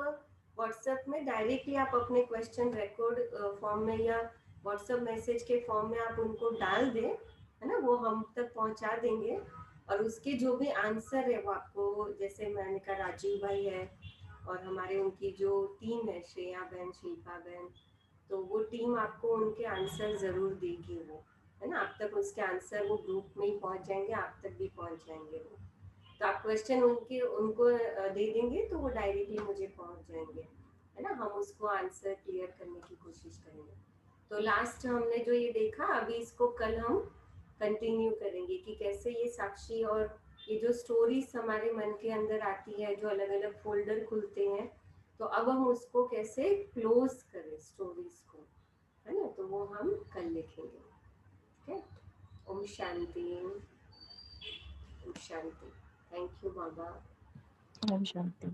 व्हाट्सएप में डायरेक्टली आप अपने क्वेश्चन रिकॉर्ड फॉर्म में या व्हाट्सएप मैसेज के फॉर्म में आप उनको डाल दें, है ना, वो हम तक पहुंचा देंगे। और उसके जो भी आंसर है वो आपको, जैसे मैंने कहा राजीव भाई है और हमारे उनकी जो टीम है, श्रेया बहन, शिल्पा बहन, तो वो टीम आपको उनके आंसर जरूर देगी, वो, है ना। आप तक उसके आंसर वो ग्रुप में ही पहुंच जाएंगे, आप तक भी पहुंच जाएंगे वो। तो आप क्वेश्चन उनको दे देंगे तो वो डायरेक्टली मुझे पहुंच जाएंगे, है ना। हम उसको आंसर क्लियर करने की कोशिश करेंगे। तो लास्ट हमने जो ये देखा, अभी इसको कल हम कंटिन्यू करेंगे कि कैसे ये साक्षी और ये जो स्टोरीज हमारे मन के अंदर आती है, जो अलग अलग फोल्डर खुलते हैं, तो अब हम उसको कैसे क्लोज करें स्टोरीज को, है ना। तो वो हम कल लिखेंगे, ठीक है। ओम शांति, ओम शांति। थैंक यू बाबा। ओम शांति।